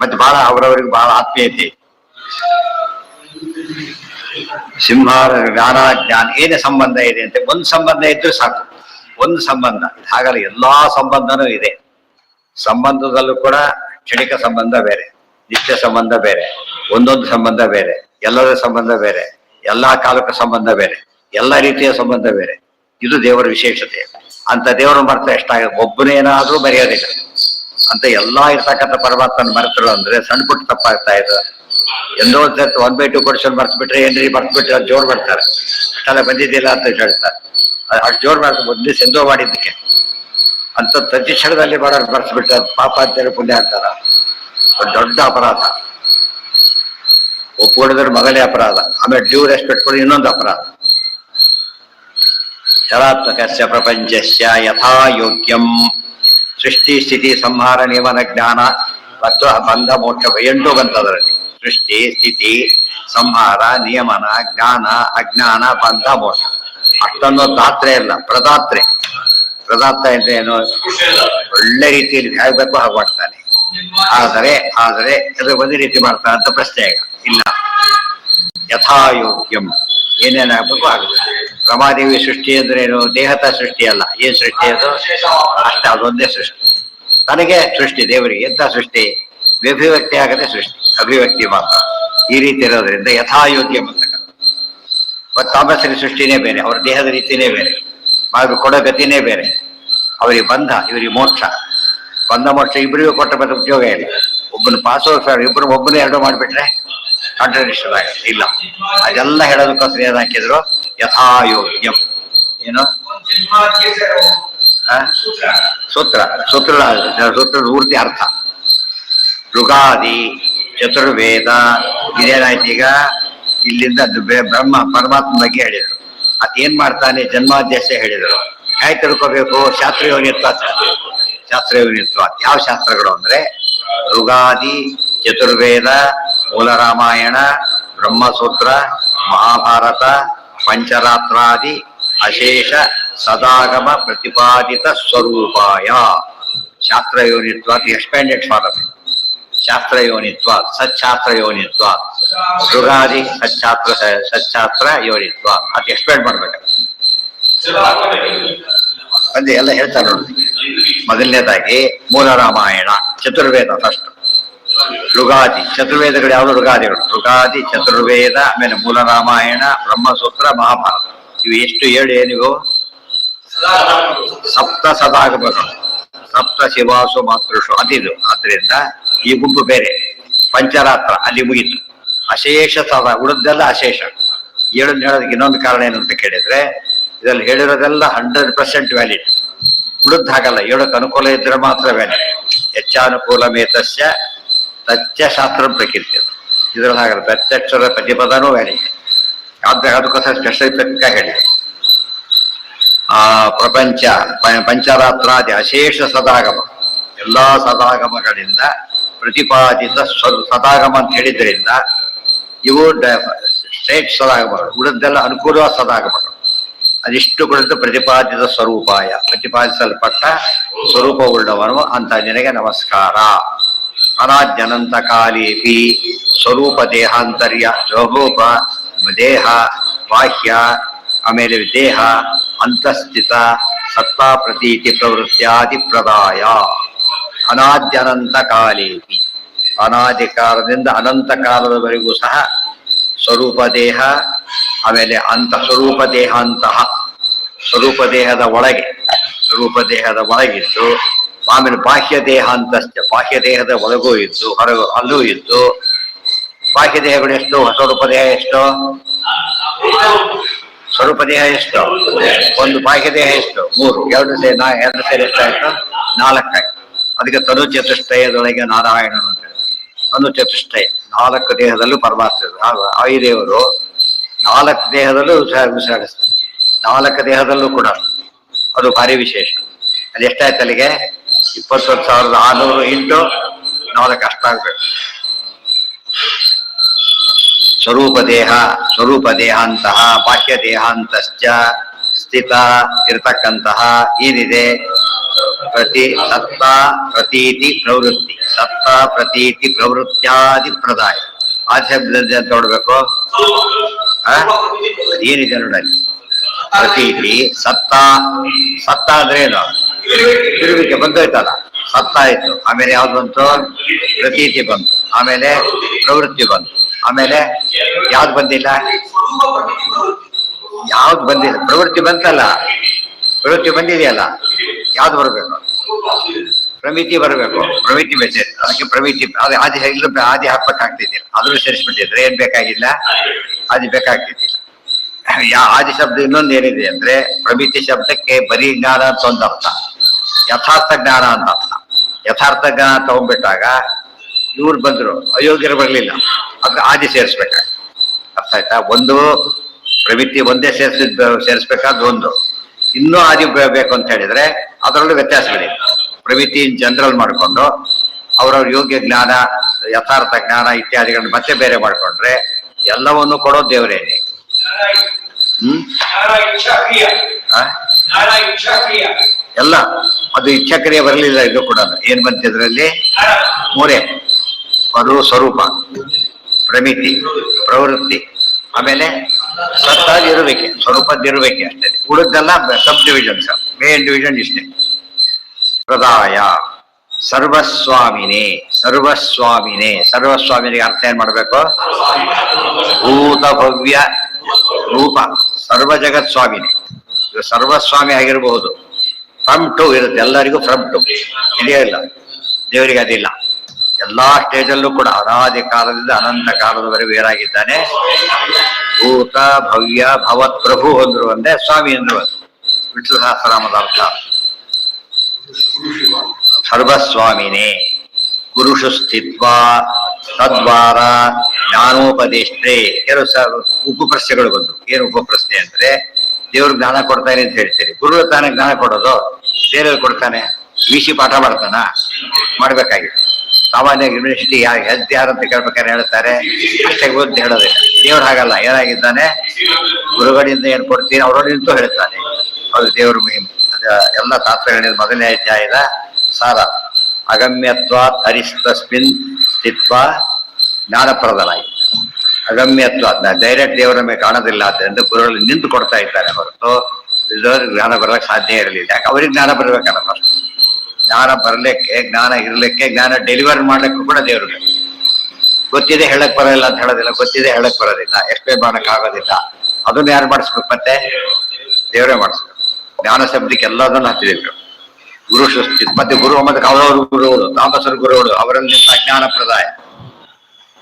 ಮತ್ತೆ ಬಹಳ ಅವರವರಿಗೆ ಬಹಳ ಆತ್ಮೀಯತೆ. ಸಿಂಹಾರ ಜ್ಞಾನ ಜ್ಞಾನ ಏನೇ ಸಂಬಂಧ ಇದೆ ಅಂತ ಒಂದು ಸಂಬಂಧ ಇದ್ರೂ ಸಾಕು. ಒಂದು ಸಂಬಂಧ, ಹಾಗಲ್ಲ, ಎಲ್ಲಾ ಸಂಬಂಧನೂ ಇದೆ. ಸಂಬಂಧದಲ್ಲೂ ಕೂಡ ಕ್ಷಣಿಕ ಸಂಬಂಧ ಬೇರೆ, ನಿತ್ಯ ಸಂಬಂಧ ಬೇರೆ, ಒಂದೊಂದು ಸಂಬಂಧ ಬೇರೆ, ಎಲ್ಲರ ಸಂಬಂಧ ಬೇರೆ, ಎಲ್ಲಾ ಕಾಲಕ್ಕೆ ಸಂಬಂಧ ಬೇರೆ, ಎಲ್ಲ ರೀತಿಯ ಸಂಬಂಧ ಬೇರೆ. ಇದು ದೇವರ ವಿಶೇಷತೆ. ಅಂತ ದೇವರು ಮರ್ತ ಎಷ್ಟಾಗುತ್ತೆ, ಒಬ್ಬನೇನಾದ್ರೂ ಮರೆಯೋದಿಲ್ಲ. ಅಂತ ಎಲ್ಲಾ ಇರ್ತಕ್ಕಂಥ ಪರಮಾತ್ಮನ ಮರೆತರು ಅಂದ್ರೆ ಸಣ್ಣ ಪುಟ್ಟ ತಪ್ಪಾಗ್ತಾ ಇದೆ. ಎಂದೋ 1/2 ಕ್ವಶನ್ ಬರ್ತ್ ಬಿಟ್ರೆ ಏನ್ರಿ ಬರ್ತ್ ಬಿಟ್ರೆ ಅದು ಜೋರ್ ಬರ್ತಾರೆ, ಅಷ್ಟೆಲ್ಲ ಬಂದಿದ್ದಿಲ್ಲ ಅಂತ ಹೇಳ್ತಾರೆ. ಅಷ್ಟು ಜೋರ್ ಮಾಡ್ತಾರೆ ಮೊದ್ಲು ಎಂದೋ ಮಾಡಿದ್ದಕ್ಕೆ. ಅಂತ ಪ್ರತಿ ಕ್ಷಣದಲ್ಲಿ ಮಾಡೋರು ಬರ್ಸ್ಬಿಟ್ರೆ ಪಾಪ ಅಂತೇಳಿ ಪುಣ್ಯ ಅಂತಾರ. ಒಂದು ದೊಡ್ಡ ಅಪರಾಧ. ಒಪ್ಪಿಡಿದ್ರೆ ಮೊದಲೇ ಅಪರಾಧ, ಆಮೇಲೆ ಡ್ಯೂ ರೆಸ್ಪೆಕ್ಟ್ ಕೊಡಿ ಇನ್ನೊಂದು ಅಪರಾಧ. ಚರಾತ್ಮಕಸ್ಯ ಪ್ರಪಂಚಸ್ಯ ಯಥಾ ಯೋಗ್ಯಂ ಸೃಷ್ಟಿ ಸ್ಥಿತಿ ಸಂಹಾರ ನಿಯಮನ ಜ್ಞಾನ ಮತ್ತು ಬಂಧ ಮೋಕ್ಷ 8 ಬಂತದರಲ್ಲಿ. ಸೃಷ್ಟಿ ಸ್ಥಿತಿ ಸಂಹಾರ ನಿಯಮನ ಜ್ಞಾನ ಅಜ್ಞಾನ ಬಂಧ ಮೋಕ್ಷ. ಅಷ್ಟೊಂದು ದಾತ್ರೆ ಇಲ್ಲ, ಪ್ರದಾತ್ರೆ. ಪ್ರದಾತ್ರ ಅಂದ್ರೆ ಏನು, ಒಳ್ಳೆ ರೀತಿಯಲ್ಲಿ ಹೇಗಬೇಕು ಹಾಗೆ ಮಾಡ್ತಾನೆ. ಆದರೆ ಅದು ಒಂದೇ ರೀತಿ ಮಾಡ್ತಾನೆ ಅಂತ ಪ್ರಶ್ನೆ ಇಲ್ಲ. ಯಥಾಯೋಗ್ಯಂ ಏನೇನಾಗಬೇಕು ಆಗುತ್ತೆ. ರಮಾದೇವಿ ಸೃಷ್ಟಿ ಅಂದ್ರೆ ಏನು, ದೇಹದ ಸೃಷ್ಟಿ ಅಲ್ಲ. ಏನ್ ಸೃಷ್ಟಿ ಅದು, ಅಷ್ಟೇ, ಅದೊಂದೇ ಸೃಷ್ಟಿ. ತನಗೆ ಸೃಷ್ಟಿ, ದೇವರಿಗೆ ಎಂತ ಸೃಷ್ಟಿ, ಅಭಿವ್ಯಕ್ತಿ ಆಗದೆ ಸೃಷ್ಟಿ, ಅಭಿವ್ಯಕ್ತಿ ಮಾತ್ರ. ಈ ರೀತಿ ಇರೋದ್ರಿಂದ ಯಥಾಯೋಗ್ಯಂ ಅಂತ. ಮತ್ತು ತಾಮಸರಿ ಸೃಷ್ಟಿನೇ ಬೇರೆ, ಅವ್ರ ದೇಹದ ರೀತಿನೇ ಬೇರೆ, ಅವ್ರಿಗೆ ಕೊಡೋ ಗತಿನೇ ಬೇರೆ. ಅವರಿಗೆ ಬಂಧ, ಇವರಿಗೆ ಮೋಕ್ಷ. ಬಂಧ ಮೋಕ್ಷ ಇಬ್ಬರಿಗೂ ಕೊಟ್ಟ ಬಂದ ಉಪಯೋಗ ಇಲ್ಲ. ಒಬ್ಬನ ಪಾಸು ಇಬ್ಬರು ಒಬ್ಬನೇ 2 ಮಾಡಿಬಿಟ್ರೆ ಕಾಂಟ್ರಡಿಕ್ಷನ್ ಆಗ ಇಲ್ಲ. ಅದೆಲ್ಲ ಹೇಳೋದಕ್ಕೋಸ್ಕರ ಏನ್ ಹಾಕಿದ್ರು, ಯಥಾಯೋಗ್ಯಂ. ಏನು ಸೂತ್ರದ ಪೂರ್ತಿ ಅರ್ಥ. ಋಗಾದಿ ಚತುರ್ವೇದ ಇದೇನಾಯ್ತು ಈಗ, ಇಲ್ಲಿಂದ ಬ್ರಹ್ಮ ಪರಮಾತ್ಮ ಬಗ್ಗೆ ಹೇಳಿದ್ರು. ಅದೇನ್ ಮಾಡ್ತಾನೆ ಜನ್ಮಾದ್ಯಸ ಹೇಳಿದ್ರು. ಹೇಗೆ ತಿಳ್ಕೋಬೇಕು, ಶಾಸ್ತ್ರಯೋನಿತ್ವ. ಶಾಸ್ತ್ರಯೋನಿತ್ವ ಯಾವ ಶಾಸ್ತ್ರಗಳು ಅಂದ್ರೆ ಋಗಾದಿ ಚತುರ್ವೇದ, ಮೂಲ ರಾಮಾಯಣ, ಬ್ರಹ್ಮಸೂತ್ರ, ಮಹಾಭಾರತ, ಪಂಚರಾತ್ರಾದಿ ಅಶೇಷ ಸದಾಗಮ ಪ್ರತಿಪಾದಿತ ಸ್ವರೂಪಾಯ. ಶಾಸ್ತ್ರಯೋನಿತ್ವ ಎಕ್ಸ್ಪ್ಯಾಂಡೆಡ್ ಫಾರಮ್. ಶಾಸ್ತ್ರಯೋನಿತ್ವ ಸಚ್ಛಾಸ್ತ್ರಯೋನಿತ್ವ. ಋಗಾದಿ ಸಚ್ಛಾಸ್ತ್ರ ಯೋನಿತ್ವ ಅದು ಎಕ್ಸ್ಪ್ಯಾಂಡ್ ಮಾಡ್ಬೇಕು. ಅದೇ ಎಲ್ಲ ಹೇಳ್ತಾರೆ ನೋಡಿ. ಮೊದಲನೇದಾಗಿ ಮೂಲ ರಾಮಾಯಣ ಚತುರ್ವೇದ ಫಸ್ಟ್. ಋಗಾದಿ ಚತುರ್ವೇದಗಳು ಯಾವುದು, ಋಗಾದಿಗಳು. ಋಗಾದಿ ಚತುರ್ವೇದ, ಆಮೇಲೆ ಮೂಲ ರಾಮಾಯಣ, ಬ್ರಹ್ಮಸೂತ್ರ, ಮಹಾಭಾರತ. ಇವು ಎಷ್ಟು 7 ಏನಿವು, ಸಪ್ತ ಸದಾಗಮಗಳು. ಸಪ್ತ ಶಿವಾಸು ಮಾತೃಷು ಅದಿದು. ಆದ್ರಿಂದ ಈ ಗುಂಪು ಬೇರೆ. ಪಂಚರಾತ್ರ ಅಲ್ಲಿ ಮುಗಿತು. ಅಶೇಷ ಸದಾ, ಉಳಿದೆಲ್ಲ ಅಶೇಷ. 7 ಹೇಳೋದಕ್ಕೆ ಇನ್ನೊಂದು ಕಾರಣ ಏನು ಅಂತ ಕೇಳಿದ್ರೆ, ಇದ್ರಲ್ಲಿ ಹೇಳಿರೋದೆಲ್ಲ 100% ವ್ಯಾಲಿಡ್. ಉಳಿದ್ ಹಾಗಲ್ಲ, 7ಕ್ಕೆ ಅನುಕೂಲ ಇದ್ರೆ ಮಾತ್ರ ವ್ಯಾಲಿಡ್. ಹೆಚ್ಚಾನುಕೂಲ ಮೇತಸ್ಯ ತಚ್ಚ ಶಾಸ್ತ್ರ ಪ್ರಕೃತಿ. ಇದ್ರಲ್ಲಿ ಹಾಗಲ್ಲ, ಪ್ರತ್ಯಕ್ಷರ ಪ್ರತಿಪದನೂ ವ್ಯಾಲಿಡ್. ಅದಕ್ಕೋಸ್ಕರ ಸ್ಪೆಷಲ್ ಹೇಳಿ. ಪ್ರಪಂಚ ಪಂಚರಾತ್ರಾದಿ ಅಶೇಷ ಸದಾಗಮ, ಎಲ್ಲಾ ಸದಾಗಮಗಳಿಂದ ಪ್ರತಿಪಾದಿತ ಸದಾಗಮ ಅಂತ ಹೇಳಿದ್ರಿಂದ ಇವು ಸ್ಟ್ರೇಟ್ ಸದಾಗಮಗಳು. ಉಳಿದೆಲ್ಲ ಅನುಕೂಲ ಸದಾಗಮಗಳು. ಅದಿಷ್ಟು ಕುರಿತು ಪ್ರತಿಪಾದಿತ ಸ್ವರೂಪಾಯ, ಪ್ರತಿಪಾದಿಸಲ್ಪಟ್ಟ ಸ್ವರೂಪವುಳ್ಳವನು ಅಂತ ನಿನಗೆ ನಮಸ್ಕಾರ. ಅನಾದ್ಯನಂತ ಕಾಲೇಪಿ ಸ್ವರೂಪ ದೇಹಾಂತರ್ಯ ಸ್ವರೂಪ ದೇಹ ಬಾಹ್ಯ, ಆಮೇಲೆ ದೇಹ ಅಂತಸ್ಥಿತ ಸತ್ತಾ ಪ್ರತೀತಿ ಪ್ರವೃತ್ತಿಯಾದಿ ಪ್ರದಾಯ. ಅನಾದ್ಯನಂತ ಕಾಲೇಪಿ, ಅನಾದಿ ಕಾಲದಿಂದ ಅನಂತ ಕಾಲದವರೆಗೂ ಸಹ ಸ್ವರೂಪ ದೇಹ, ಆಮೇಲೆ ಸ್ವರೂಪ ದೇಹ ಅಂತಹ ಸ್ವರೂಪ ದೇಹದ ಒಳಗೆ, ಸ್ವರೂಪ ದೇಹದ ಒಳಗಿದ್ದು, ಆಮೇಲೆ ಬಾಹ್ಯ ದೇಹ ಅಂತಸ್ಥ, ಬಾಹ್ಯ ದೇಹದ ಒಳಗೂ ಇದ್ದು ಹೊರಗೂ ಅಲ್ಲೂ ಇದ್ದು. ಬಾಹ್ಯ ದೇಹಗಳು ಎಷ್ಟು, ಸ್ವರೂಪ ದೇಹ ಎಷ್ಟು, ಸ್ವರೂಪ ದೇಹ ಎಷ್ಟು, ಒಂದು ಬಾಹ್ಯ ದೇಹ ಎಷ್ಟು, 3. 2 ಸೇರಿ ಎಷ್ಟಾಯ್ತು, 4 ಆಯ್ತು. ಅದಕ್ಕೆ ತನು ಚತುಷ್ಟಯದೊಳಗೆ ನಾರಾಯಣನು ಅಂತ ಹೇಳಿ. ತನು ಚತುಷ್ಟಯ 4 ದೇಹದಲ್ಲೂ ಪರಮಾತ್ಮ. 5 ದೇವರು 4 ದೇಹದಲ್ಲೂ ವಿಸರ್ಜಿಸ್ತಾರೆ. 4 ದೇಹದಲ್ಲೂ ಕೂಡ ಅದು ಭಾರಿ ವಿಶೇಷ. ಅದು ಎಷ್ಟಾಯ್ತು ಅಲ್ಲಿಗೆ, 21,600 ಇಂಟು 4 ಅಷ್ಟಾಗ್ಬೇಕು. ಸ್ವರೂಪ ದೇಹ, ಸ್ವರೂಪ ದೇಹಾಂತಹ, ಬಾಹ್ಯ ದೇಹಾಂತಶ್ಚ ಸ್ಥಿತ ಇರತಕ್ಕಂತಹ ಏನಿದೆ, ಸತ್ತ ಪ್ರತೀತಿ ಪ್ರವೃತ್ತಿ, ಸತ್ತ ಪ್ರತೀತಿ ಪ್ರವೃತ್ತಿಯಾದಿ ಪ್ರದಾಯ. ಆಚೆ ಅಂತ ನೋಡ್ಬೇಕು. ಏನಿದೆ ನೋಡಲ್ಲಿ ಪ್ರತೀತಿ ಸತ್ತ. ಸತ್ತ ಅಂದ್ರೆ ಏನು? ತಿರುವಿಕೆ ಬಂದೋಯ್ತಲ್ಲ, ಸತ್ತ ಆಯ್ತು. ಆಮೇಲೆ ಯಾವ್ದು ಬಂತು? ಪ್ರತೀತಿ ಬಂತು. ಆಮೇಲೆ ಪ್ರವೃತ್ತಿ ಬಂತು. ಆಮೇಲೆ ಯಾವ್ದು ಬಂದಿಲ್ಲ? ಯಾವ್ದು ಬಂದಿಲ್ಲ? ಪ್ರವೃತ್ತಿ ಬಂತಲ್ಲ, ಪ್ರವೃತ್ತಿ ಬಂದಿದೆಯಲ್ಲ, ಯಾವ್ದು ಬರಬೇಕು? ಪ್ರಮಿತಿ ಬರಬೇಕು. ಪ್ರಮಿತಿ ಮೆಸೇಜ್, ಅದಕ್ಕೆ ಪ್ರಮಿತಿ. ಅದು ಆದಿ ಆದಿ ಹಾಕ್ಬೇಕಾಗ್ತಿದ್ದಿಲ್ಲ, ಅದ್ರೂ ಸೇರಿಸ್ಬಿಟ್ಟಿದ್ರೆ ಏನ್ ಬೇಕಾಗಿಲ್ಲ, ಆದಿ ಬೇಕಾಗ್ತಿದ್ದಿಲ್ಲ. ಆದಿ ಶಬ್ದ ಇನ್ನೊಂದು ಏನಿದೆ ಅಂದ್ರೆ, ಪ್ರಮಿತಿ ಶಬ್ದಕ್ಕೆ ಬರೀ ಜ್ಞಾನ ಅಂತ ಒಂದು ಅರ್ಥ, ಯಥಾರ್ಥ ಜ್ಞಾನ ಅಂತ ಅರ್ಥ. ಯಥಾರ್ಥ ಜ್ಞಾನ ತಗೊಂಡ್ಬಿಟ್ಟಾಗ ಇವ್ರು ಬಂದ್ರು, ಅಯೋಗ್ಯರು ಬರ್ಲಿಲ್ಲ, ಅದ್ರ ಆದಿ ಸೇರಿಸ್ಬೇಕಾಗ. ಅರ್ಥ ಆಯ್ತಾ? ಒಂದು ಪ್ರಮಿತಿ ಒಂದೇ ಸೇರಿಸ್ಬೇಕಾದ ಒಂದು. ಇನ್ನೂ ಆದಿ ಬೇಕು ಅಂತ ಹೇಳಿದ್ರೆ ಅದರಲ್ಲೂ ವ್ಯತ್ಯಾಸಗಳಿದೆ. ಪ್ರಮಿತಿ ಜನರಲ್ ಮಾಡಿಕೊಂಡು ಅವ್ರವ್ರ ಯೋಗ್ಯ ಜ್ಞಾನ, ಯಥಾರ್ಥ ಜ್ಞಾನ ಇತ್ಯಾದಿಗಳನ್ನ ಮತ್ತೆ ಬೇರೆ ಮಾಡ್ಕೊಂಡ್ರೆ ಎಲ್ಲವನ್ನೂ ಕೊಡೋದು ದೇವರೇನೆ. ಎಲ್ಲ ಅದು ಇಚ್ಛಾಕ್ರಿಯೆ ಬರಲಿಲ್ಲ. ಇದು ಕೂಡ ಏನ್ ಬಂತಿದ್ರಲ್ಲಿ ಮೂರೇ: ಸ್ವರೂಪ, ಪ್ರಮಿತಿ, ಪ್ರವೃತ್ತಿ, ಆಮೇಲೆ ಸತ್ತಾಗಿರುವಿಕೆ, ಸ್ವರೂಪದಿರುವಿಕೆ ಅಷ್ಟೇ. ಉಳಿದೆಲ್ಲ ಸಬ್ ಡಿವಿಷನ್ಸ್. ಮೇನ್ ಡಿವಿಷನ್ ಇಷ್ಟೇ. ಪ್ರದಾಯ ಸರ್ವಸ್ವಾಮಿನೇ. ಸರ್ವಸ್ವಾಮಿನೇ, ಸರ್ವಸ್ವಾಮಿನಿಗೆ ಅರ್ಥ ಏನ್ ಮಾಡ್ಬೇಕು? ಭೂತ ಭವ್ಯ ರೂಪ ಸರ್ವ ಜಗತ್ ಸ್ವಾಮಿನೇ. ಸರ್ವಸ್ವಾಮಿ ಆಗಿರಬಹುದು. ಫ್ರಮ್ ಟು ಇರುತ್ತೆ ಎಲ್ಲರಿಗೂ, ಫ್ರಮ್ ಟು ಇದೆಯೇ ಇಲ್ಲ, ದೇವರಿಗೆ ಅದಿಲ್ಲ. ಎಲ್ಲಾ ಸ್ಟೇಜಲ್ಲೂ ಕೂಡ ಅನಾದಿ ಕಾಲದಿಂದ ಅನಂತ ಕಾಲದವರೆಗೂ ಏನಾಗಿದ್ದಾನೆ? ಭೂತ ಭವ್ಯ ಭವತ್ ಪ್ರಭು ಅಂದ್ರು ಒಂದೇ, ಸ್ವಾಮಿ ಅಂದ್ರು ಒಂದು. ವಿಷ್ಣು ಸಹಸ್ರನಾಮದ ಅರ್ಥ ಸರ್ವಸ್ವಾಮಿನೇ. ಗುರುಷು ಸ್ಥಿತ್ವ ತದ್ವಾರ ಜ್ಞಾನೋಪದೇಷ್ಟೇ. ಕೆಲವು ಉಪಪ್ರಶ್ನೆಗಳು ಬಂದು. ಏನು ಉಪಪ್ರಶ್ನೆ ಅಂದ್ರೆ, ದೇವ್ರು ಜ್ಞಾನ ಕೊಡ್ತಾನೆ ಅಂತ ಹೇಳ್ತೀರಿ, ಗುರು ತಾನೇ ಜ್ಞಾನ ಕೊಡೋದು? ಬೇರೆಯವ್ರು ಕೊಡ್ತಾನೆ? ವಿಷಿ ಪಾಠ ಮಾಡ್ತಾನ? ಮಾಡ್ಬೇಕಾಗಿತ್ತು. ಸಾಮಾನ್ಯ ಯೂನಿವರ್ಸಿಟಿ ಹೆಲ್ತ್ ಯಾರಂತ ಕೇಳ್ಬೇಕಾದ್ರೆ ಹೇಳ್ತಾರೆ ಅಷ್ಟೇ ಅಂತ ಹೇಳೋದಿಲ್ಲ. ದೇವ್ರು ಹಾಗಲ್ಲ. ಏನಾಗಿದ್ದಾನೆ? ಗುರುಗಳಿಂದ ಏನ್ ಕೊಡ್ತೀನಿ ಅವ್ರವ್ರು ನಿಂತು ಹೇಳ್ತಾನೆ. ಅದು ದೇವ್ರ ಮಹಿಮೆ. ಅದ ಎಲ್ಲ ತಾತ್ಪರ್ಯ ಮೊದಲನೇ ಅಧ್ಯಾಯದ ಸಾರ. ಅಗಮ್ಯತ್ವ ಹರಿಸ್ತಸ್ಮಿನ್ ಸ್ಥಿತ್ವ ಜ್ಞಾನಪ್ರದನಾಗಿ. ಅಗಮ್ಯತ್ವ ಡೈರೆಕ್ಟ್ ದೇವರ ಮೇಲೆ ಕಾಣೋದಿಲ್ಲ ಆದ್ದರಿಂದ ಗುರುಗಳು ನಿಂತು ಕೊಡ್ತಾ ಇದ್ದಾರೆ ಹೊರತು ಇಲ್ಲದವ್ರಿಗೆ ಜ್ಞಾನ ಬರಲಿಕ್ಕೆ ಸಾಧ್ಯ ಇರಲಿಲ್ಲ. ಯಾಕೆ? ಅವ್ರಿಗೆ ಜ್ಞಾನ ಬರ್ಬೇಕಲ್ಲ ಫಸ್ಟ್. ಜ್ಞಾನ ಬರ್ಲಿಕ್ಕೆ, ಜ್ಞಾನ ಇರ್ಲಿಕ್ಕೆ, ಜ್ಞಾನ ಡೆಲಿವರ್ ಮಾಡ್ಲಿಕ್ಕೂ ಕೂಡ ದೇವ್ರು ಗೊತ್ತಿದೆ ಹೇಳಕ್ ಬರೋದಿಲ್ಲ ಅಂತ ಹೇಳೋದಿಲ್ಲ, ಗೊತ್ತಿದೆ ಹೇಳಕ್ ಬರೋದಿಲ್ಲ, ಎಕ್ಸ್ಪ್ಲೇನ್ ಮಾಡಕ್ ಆಗೋದಿಲ್ಲ. ಅದನ್ನ ಯಾರು ಮಾಡಿಸ್ಬೇಕು? ಮತ್ತೆ ದೇವರೇ ಮಾಡಿಸ್ಬೇಕು. ಜ್ಞಾನ ಶಬ್ದಕ್ಕೆ ಎಲ್ಲದನ್ನು ಹತ್ತಿದ್ರು. ಗುರು ಸೃಷ್ಟಿ ಮತ್ತೆ ಗುರು ಮತ್ತೆ ಅವರವರು ಗುರುಗಳು, ತಾಮಸರು ಗುರುಗಳು, ಅವರಲ್ಲಿ ಅಜ್ಞಾನ ಪ್ರದಾಯ.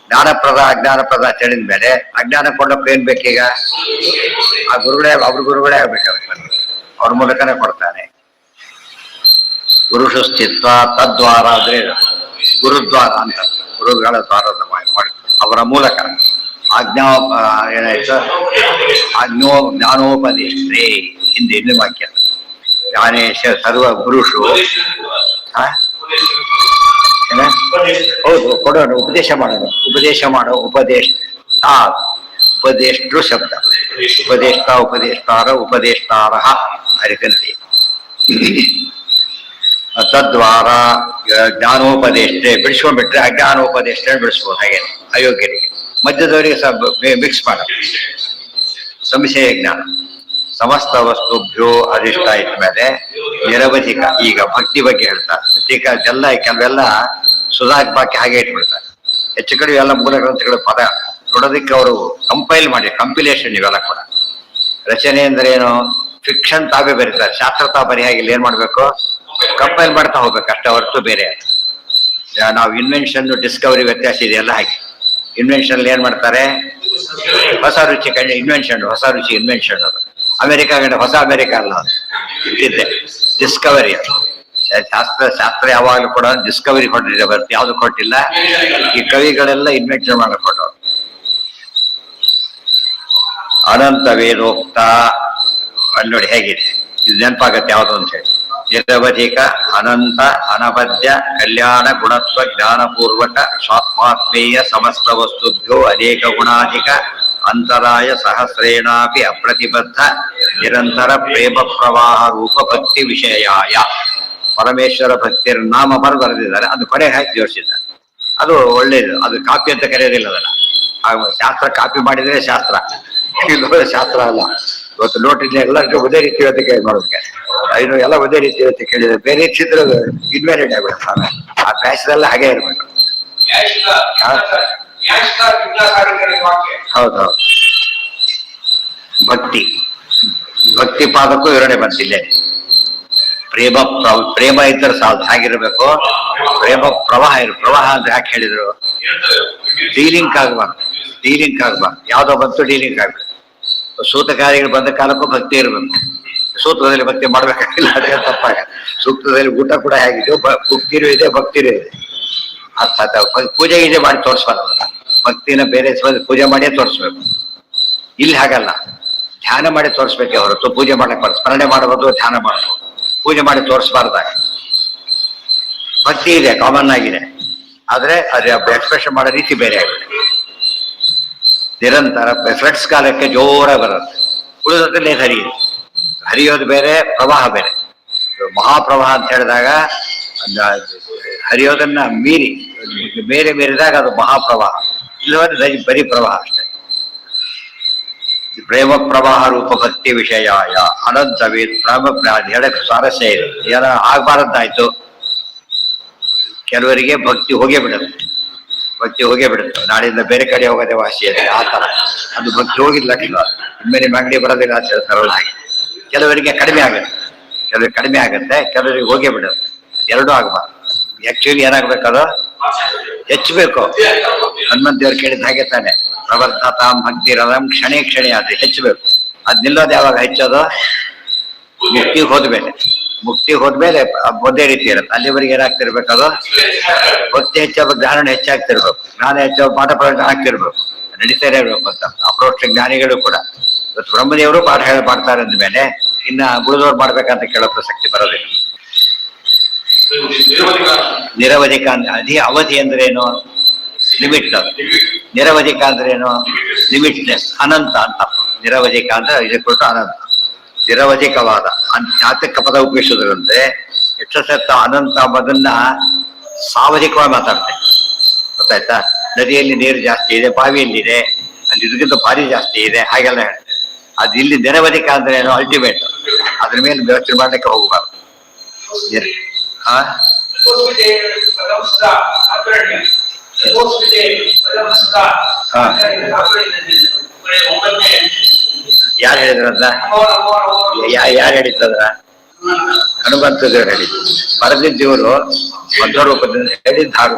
ಜ್ಞಾನಪ್ರದ ಅಜ್ಞಾನಪ್ರದ ಹೇಳಿದ ಮೇಲೆ ಅಜ್ಞಾನ ಕೊಂಡಕ್ಕೆ ಏನ್ ಬೇಕೀಗ? ಆ ಗುರುಗಳೇ, ಅವ್ರ ಗುರುಗಳೇ ಆಗ್ಬೇಕಾಗುತ್ತೆ. ಅವ್ರ ಮೂಲಕನೇ ಕೊಡ್ತಾನೆ. ಗುರುಷು ಸ್ಥಿತ್ವ ತದ್ವಾರ ಅಂದ್ರೆ ಗುರುದ್ವಾರ ಅಂತ, ಗುರುಗಳ ದ್ವಾರದ ಮಾಡಿ ಅವರ ಮೂಲಕ ಆಜ್ಞಾ ಏನಾಯ್ತು? ಜ್ಞಾನೋಪದೇಶೇ. ಹಿಂದೆ ಇನ್ನೂ ವಾಕ್ಯ ಜ್ಞಾನೇಶ ಸರ್ವ ಗುರುಷು. ಹೌದು, ಕೊಡೋಣ, ಉಪದೇಶ ಮಾಡೋದು. ಉಪದೇಶ ಮಾಡೋ ಉಪದೇಶ ಉಪದೇಷ್ಟೃ ಶಬ್ದ. ಉಪದೇಷ್ಟ, ಉಪದೇಷ್ಟಾರ, ಉಪದೇಷ್ಟಾರ ಅರಿಕಂತೆ. ತದ್ವಾರ ಜ್ಞಾನೋಪದೇಷ್ಟೇ ಬಿಡಿಸ್ಕೊಂಡ್ಬಿಟ್ರೆ ಅಜ್ಞಾನೋಪದೇಷ್ಟೇ ಬಿಡಿಸ್ಬೋದು. ಹಾಗೆ ಅಯೋಗ್ಯರಿಗೆ, ಮಧ್ಯದವರಿಗೆ ಮಿಕ್ಸ್ ಮಾಡ. ಸಂಶಯ ಜ್ಞಾನ ಸಮಸ್ತ ವಸ್ತುಭ್ಯೋ ಅಧಿಷ್ಠ ಇದ್ದ ಮೇಲೆ ನಿರವಧಿಕ. ಈಗ ಭಕ್ತಿ ಬಗ್ಗೆ ಹೇಳ್ತಾರೆ. ಈಗ ಕೆಲವೆಲ್ಲ ಸುಧಾಕ್ ಹಾಗೆ ಇಟ್ಬಿಡ್ತಾರೆ. ಹೆಚ್ಚು ಕಡೆ ಎಲ್ಲ ಮೂಲ ಗ್ರಂಥಗಳು ಪದ ನೋಡೋದಕ್ಕೆ ಅವರು ಕಂಪೈಲ್ ಮಾಡಿ, ಕಂಪಿಲೇಷನ್ ಇವೆಲ್ಲ ಕೂಡ. ರಚನೆ ಅಂದ್ರೆ ಏನು? ಫಿಕ್ಷನ್ ತಾವೇ ಬರೀತಾರೆ, ಶಾಸ್ತ್ರ ತಾವು ಬರೆಯಾಗಿಲ್ಲ. ಏನ್ ಮಾಡ್ಬೇಕು? ಕಂಪೈಲ್ ಮಾಡ್ತಾ ಹೋಗ್ಬೇಕು ಅಷ್ಟೇ ಹೊರತು ಬೇರೆ. ನಾವು ಇನ್ವೆನ್ಷನ್ ಡಿಸ್ಕವರಿ ವ್ಯತ್ಯಾಸ ಇದೆಯಲ್ಲ ಹಾಗೆ. ಇನ್ವೆನ್ಷನ್ ಏನ್ ಮಾಡ್ತಾರೆ? ಹೊಸ ರುಚಿ ಕಂಡು ಇನ್ವೆನ್ಷನ್, ಹೊಸ ರುಚಿ ಇನ್ವೆನ್ಷನ್. ಅದು ಅಮೆರಿಕ ಕಂಡು ಹೊಸ ಅಮೆರಿಕ ಅಲ್ಲ, ಅದು ಇಟ್ಟಿದ್ದೆ ಡಿಸ್ಕವರಿ. ಶಾಸ್ತ್ರ ಯಾವಾಗಲೂ ಕೂಡ ಡಿಸ್ಕವರಿ ಕೊಟ್ಟಿದೆ ಬರ್ತಿ, ಯಾವ್ದು ಕೊಟ್ಟಿಲ್ಲ. ಈ ಕವಿಗಳೆಲ್ಲ ಇನ್ವೆನ್ಷನ್ ಮಾಡಕ್ ಕೊಟ್ಟವ್ರು. ಅನಂತ ವೇದೋಕ್ತ ನೋಡಿ ಹೇಗಿದೆ, ಇದು ನೆನಪಾಗತ್ತೆ ಯಾವುದು ಅಂತ ಹೇಳಿ. ನಿರವಧಿಕ ಅನಂತ ಅನಬದ್ಧ ಕಲ್ಯಾಣ ಗುಣತ್ವ ಜ್ಞಾನಪೂರ್ವಕ ಸ್ವಾತ್ಮಾತ್ಮೇಯ ಸಮಸ್ತ ವಸ್ತುಭ್ಯೋ ಅನೇಕ ಗುಣಾಧಿಕ ಅಂತರಾಯ ಸಹಸ್ರೇಣಾಪಿ ಅಪ್ರತಿಬದ್ಧ ನಿರಂತರ ಪ್ರೇಮ ಪ್ರವಾಹ ರೂಪ ಭಕ್ತಿ ವಿಷಯಾಯ. ಪರಮೇಶ್ವರ ಭಕ್ತಿಯ ನಾಮ ಬರೆದಿದ್ದಾರೆ, ಅದು ಕಡೆ ಹಾಕಿ ಜೋಡಿಸಿದ್ದಾರೆ. ಅದು ಒಳ್ಳೇದು. ಅದು ಕಾಪಿ ಅಂತ ಕರೆಯೋದಿಲ್ಲ ಅದನ್ನ. ಶಾಸ್ತ್ರ ಕಾಪಿ ಮಾಡಿದ್ರೆ ಶಾಸ್ತ್ರ, ಇದು ಶಾಸ್ತ್ರ ಅಲ್ಲ. ಇವತ್ತು ನೋಟಿನ ಎಲ್ಲರಿಗೂ ಒಂದೇ ರೀತಿ ಅಂತ ಕೇಳಿ ಮಾಡೋದಕ್ಕೆ ಇನ್ನು ಎಲ್ಲ ಒಂದೇ ರೀತಿ ಅಂತ ಕೇಳಿದ್ರೆ ಬೇರೆ ರೀತಿ ಇದ್ರೆ ಇನ್ವ್ಯಾಲಿಡ್ ಆಗ್ಬಿಡುತ್ತೆ ಆಮೇಲೆ. ಆ ಬ್ಯಾಚ್ದಲ್ಲ ಹಾಗೆ ಇರ್ಬೇಕು. ಹೌದೌದು. ಭಕ್ತಿ ಭಕ್ತಿ ಪಾದಕ್ಕೂ ವಿವರಣೆ ಬಂತಿಲ್ಲ. ಪ್ರೇಮ ಇದ್ದರೆ ಸಾಲದು ಹಾಗಿರ್ಬೇಕು. ಪ್ರೇಮ ಪ್ರವಾಹ ಪ್ರವಾಹ ಅಂತ ಯಾಕೆ ಹೇಳಿದ್ರು? ಡೀಲಿಂಕ್ ಆಗ್ಬಾರ್ದು. ಡೀಲಿಂಕ್ ಆಗ್ಬಾರ್ದು. ಯಾವ್ದೋ ಬಂತು ಡೀಲಿಂಕ್ ಆಗ್ಬೇಕು. ಸೂತಕಾರಿಗಳು ಬಂದ ಕಾಲಕ್ಕೂ ಭಕ್ತಿ ಇರ್ಬೇಕು. ಸೂತ್ರದಲ್ಲಿ ಭಕ್ತಿ ಮಾಡ್ಬೇಕಾಗಿಲ್ಲ, ಅದೇ ತಪ್ಪಾಗ. ಸೂಕ್ತದಲ್ಲಿ ಊಟ ಕೂಡ ಹೇಗಿದೆಯೋ ಭಕ್ತಿರೂ ಇದೆ, ಭಕ್ತಿರೂ ಇದೆ. ಅರ್ಥಾತ್ ಪೂಜೆ ಗೀಜೆ ಮಾಡಿ ತೋರಿಸ್ಬಾರ್ದು. ಭಕ್ತಿನ ಬೇರೆ ಪೂಜೆ ಮಾಡಿಯೇ ತೋರಿಸ್ಬೇಕು. ಇಲ್ಲಿ ಹಾಗಲ್ಲ, ಧ್ಯಾನ ಮಾಡಿ ತೋರಿಸ್ಬೇಕೆ ಹೊರತು ಪೂಜೆ ಮಾಡಕ್ಕೆ ಬರ್ತದೆ. ಸ್ಮರಣೆ ಮಾಡಬಹುದು, ಧ್ಯಾನ ಮಾಡಬಹುದು, ಪೂಜೆ ಮಾಡಿ ತೋರಿಸಬಾರ್ದಾಗ. ಭಕ್ತಿ ಇದೆ, ಕಾಮನ್ ಆಗಿದೆ, ಆದ್ರೆ ಅದು ಎಕ್ಸ್ಪ್ರೆಷನ್ ಮಾಡೋ ರೀತಿ ಬೇರೆ ಆಗುತ್ತೆ. ನಿರಂತರ ಫ್ಲಡ್ಸ್ ಕಾಲಕ್ಕೆ ಜೋರ ಬರುತ್ತೆ, ಉಳಿದದಲ್ಲಿ ಹರಿಯುತ್ತೆ. ಹರಿಯೋದು ಬೇರೆ, ಪ್ರವಾಹ ಬೇರೆ. ಮಹಾಪ್ರವಾಹ ಅಂತ ಹೇಳಿದಾಗ ಹರಿಯೋದನ್ನ ಮೀರಿ ಬೇರೆ ಮೀರಿದಾಗ ಅದು ಮಹಾಪ್ರವಾಹ. ಇಲ್ಲವಾದ್ರೆ ಬರೀ ಪ್ರವಾಹ ಅಷ್ಟೇ. ಪ್ರೇಮ ಪ್ರವಾಹ ರೂಪ ಭಕ್ತಿ ವಿಷಯಾಯ ಅನಂತವೇ ಪ್ರೇಮ ಹೇಳಕ್ಕೆ ಸ್ವಾರಸ್ಯ ಇದೆ. ಏನ ಆಗ್ಬಾರದ್ದಾಯ್ತು, ಕೆಲವರಿಗೆ ಭಕ್ತಿ ಹೋಗೇ ಬಿಡುತ್ತೆ. ಭಕ್ತಿ ಹೋಗೇ ಬಿಡುತ್ತೆ, ನಾಳಿಂದ ಬೇರೆ ಕಡೆ ಹೋಗೋದೇ ವಾಸಿ ಇದೆ ಆ ತರ. ಅದು ಭಕ್ತಿ ಹೋಗಿಲ್ಲ ಇನ್ಮೇಲೆ ನಿಮ್ಮ ಅಂಗಡಿ ಬರೋದಿಲ್ಲ ಅಂತ ಹೇಳ್ತಾರಲ್ಲ ಹಾಗೆ. ಕೆಲವರಿಗೆ ಕಡಿಮೆ ಆಗುತ್ತೆ, ಕೆಲವರಿಗೆ ಕಡಿಮೆ ಆಗುತ್ತೆ, ಕೆಲವರಿಗೆ ಹೋಗೇ ಬಿಡುತ್ತೆ. ಅದೆರಡೂ ಆಗ್ಬಾರ್ದು. ಆಕ್ಚುಲಿ ಏನಾಗ್ಬೇಕದು ಹೆಚ್ಚಬೇಕು. ಹನುಮಂತ ದೇವ್ರು ಕೇಳಿದ ಹಾಗೆ ತಾನೆ, ಪ್ರವರ್ಧತಾಂ ಭಕ್ತಿರದಂ ಕ್ಷಣೇ ಕ್ಷಣೆ ಅದು ಹೆಚ್ಚಬೇಕು. ಅದ್ ನಿಲ್ಲೋದು ಯಾವಾಗ ಹೆಚ್ಚೋದು? ಮುಕ್ತಿಗೆ ಹೋದ್ಮೇಲೆ. ಮುಕ್ತಿಗೆ ಹೋದ್ಮೇಲೆ ಒಂದೇ ರೀತಿ ಇರುತ್ತೆ. ಅಲ್ಲಿವರೆಗೆ ಏನಾಗ್ತಿರ್ಬೇಕದು ಭಕ್ತಿ ಹೆಚ್ಚಾಗ ಜ್ಞಾನ ಹೆಚ್ಚಾಗ್ತಿರ್ಬೇಕು. ಜ್ಞಾನ ಹೆಚ್ಚಾಗ ಪಾಠ ಪ್ರವಚನ ಆಗ್ತಿರ್ಬೇಕು, ನಡೀತಾನೆ ಇರ್ಬೇಕು ಅಂತ. ಅಪ್ರೋಕ್ಷ ಜ್ಞಾನಿಗಳು ಕೂಡ ಇವತ್ತು ಬ್ರಹ್ಮದೇವರು ಪಾಠ ಮಾಡ್ತಾರೆ ಅಂದ್ಮೇಲೆ ಇನ್ನ ಗುರುದವ್ರು ಮಾಡ್ಬೇಕಂತ ಕೇಳೋ ಪ್ರಸಕ್ತಿ ಬರೋದಿಲ್ಲ. ನಿರವಧಿಕ ಅಂದ್ರೆ ಅವಧಿ ಅಂದ್ರೆ ಏನು? ಲಿಮಿಟ್. ನಿರವಧಿಕ ಅಂದ್ರೆ ಏನು? ಲಿಮಿಟ್ಲೆಸ್, ಅನಂತ ಅಂತ. ನಿರವಧಿಕ ಅಂದ್ರೆ ಇದಕ್ಕೆ ಅನಂತ, ನಿರವಧಿಕವಾದ ಜಾತಕ ಪದ ಉಪಯೋಗಿಸೋದ್ರಂತೆ ಯಕ್ಷಸತ್ತ ಅನಂತ ಅದನ್ನ ಸಾವಧಿಕವಾಗಿ ಮಾತಾಡ್ತೇವೆ. ಗೊತ್ತಾಯ್ತಾ? ನದಿಯಲ್ಲಿ ನೀರು ಜಾಸ್ತಿ ಇದೆ, ಬಾವಿಯಲ್ಲಿದೆ, ಅಲ್ಲಿ ಇದಕ್ಕಿಂತ ಭಾರಿ ಜಾಸ್ತಿ ಇದೆ, ಹಾಗೆಲ್ಲ ಹೇಳ್ತೇವೆ. ಅದು ಇಲ್ಲಿ ನಿರವಧಿಕ ಅಂದ್ರೆ ಏನು? ಅಲ್ಟಿಮೇಟ್. ಅದ್ರ ಮೇಲೆ ಯೋಚನೆ ಮಾಡ್ಲಿಕ್ಕೆ ಹೋಗಬಾರ್ದು. ಯಾರು ಹೇಳಿದ್ರಲ್ಲ? ಯಾರು ಹೇಳಿದ್ದದ್ರ? ಹನುಮಂತ ದೇವರು ಹೇಳಿದ್ದು. ಬರೆದಿದ್ದವರು ಮಧ್ವ ರೂಪದಿಂದ ಹೇಳಿದ್ದ ಹಾಡು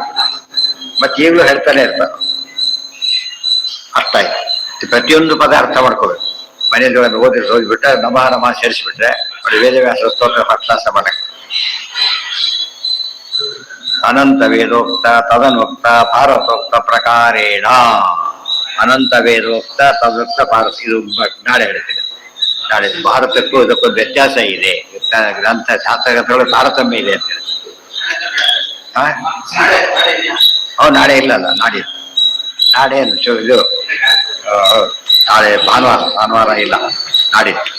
ಮತ್ತೆ ಈಗಲೂ ಹೇಳ್ತಾನೆ ಇರ್ತಾರೆ. ಅರ್ಥ ಆಯ್ತು. ಪ್ರತಿಯೊಂದು ಪದ ಅರ್ಥ ಮಾಡ್ಕೋಬೇಕು. ಮನೆಯಲ್ಲಿ ಓದಿಬಿಟ್ರೆ ನಮಃ ನಮಃ ಸೇರಿಸ್ಬಿಟ್ರೆ ವೇದವ್ಯಾಸ ಸ್ತೋತ್ರ ಪಕ್ಷಾಸ ಮಾಡಕ್ಕೆ. ಅನಂತ ವೇದೋಕ್ತ ತದನೋಕ್ತ ಭಾರತೋಕ್ತ ಪ್ರಕಾರೇಣ. ಅನಂತ ವೇದೋಕ್ತ ತದೋಕ್ತ ಭಾರತ. ಇದು ನಾಳೆ ಹೇಳ್ತೀನಿ. ನಾಳೆ ಭಾರತಕ್ಕೂ ಇದಕ್ಕೊಂದು ವ್ಯತ್ಯಾಸ ಇದೆ, ಗ್ರಂಥ ಶಾಸ್ತ್ರಗಳು ತಾರತಮ್ಯ ಇದೆ ಅಂತ ಹೇಳಿ. ನಾಳೆ ಇಲ್ಲಲ್ಲ, ನಾಡಿದ್ದು. ನಾಳೆ ಇದು ನಾಳೆ ಭಾನುವಾರ ಇಲ್ಲ, ನಾಡಿದ್ದು.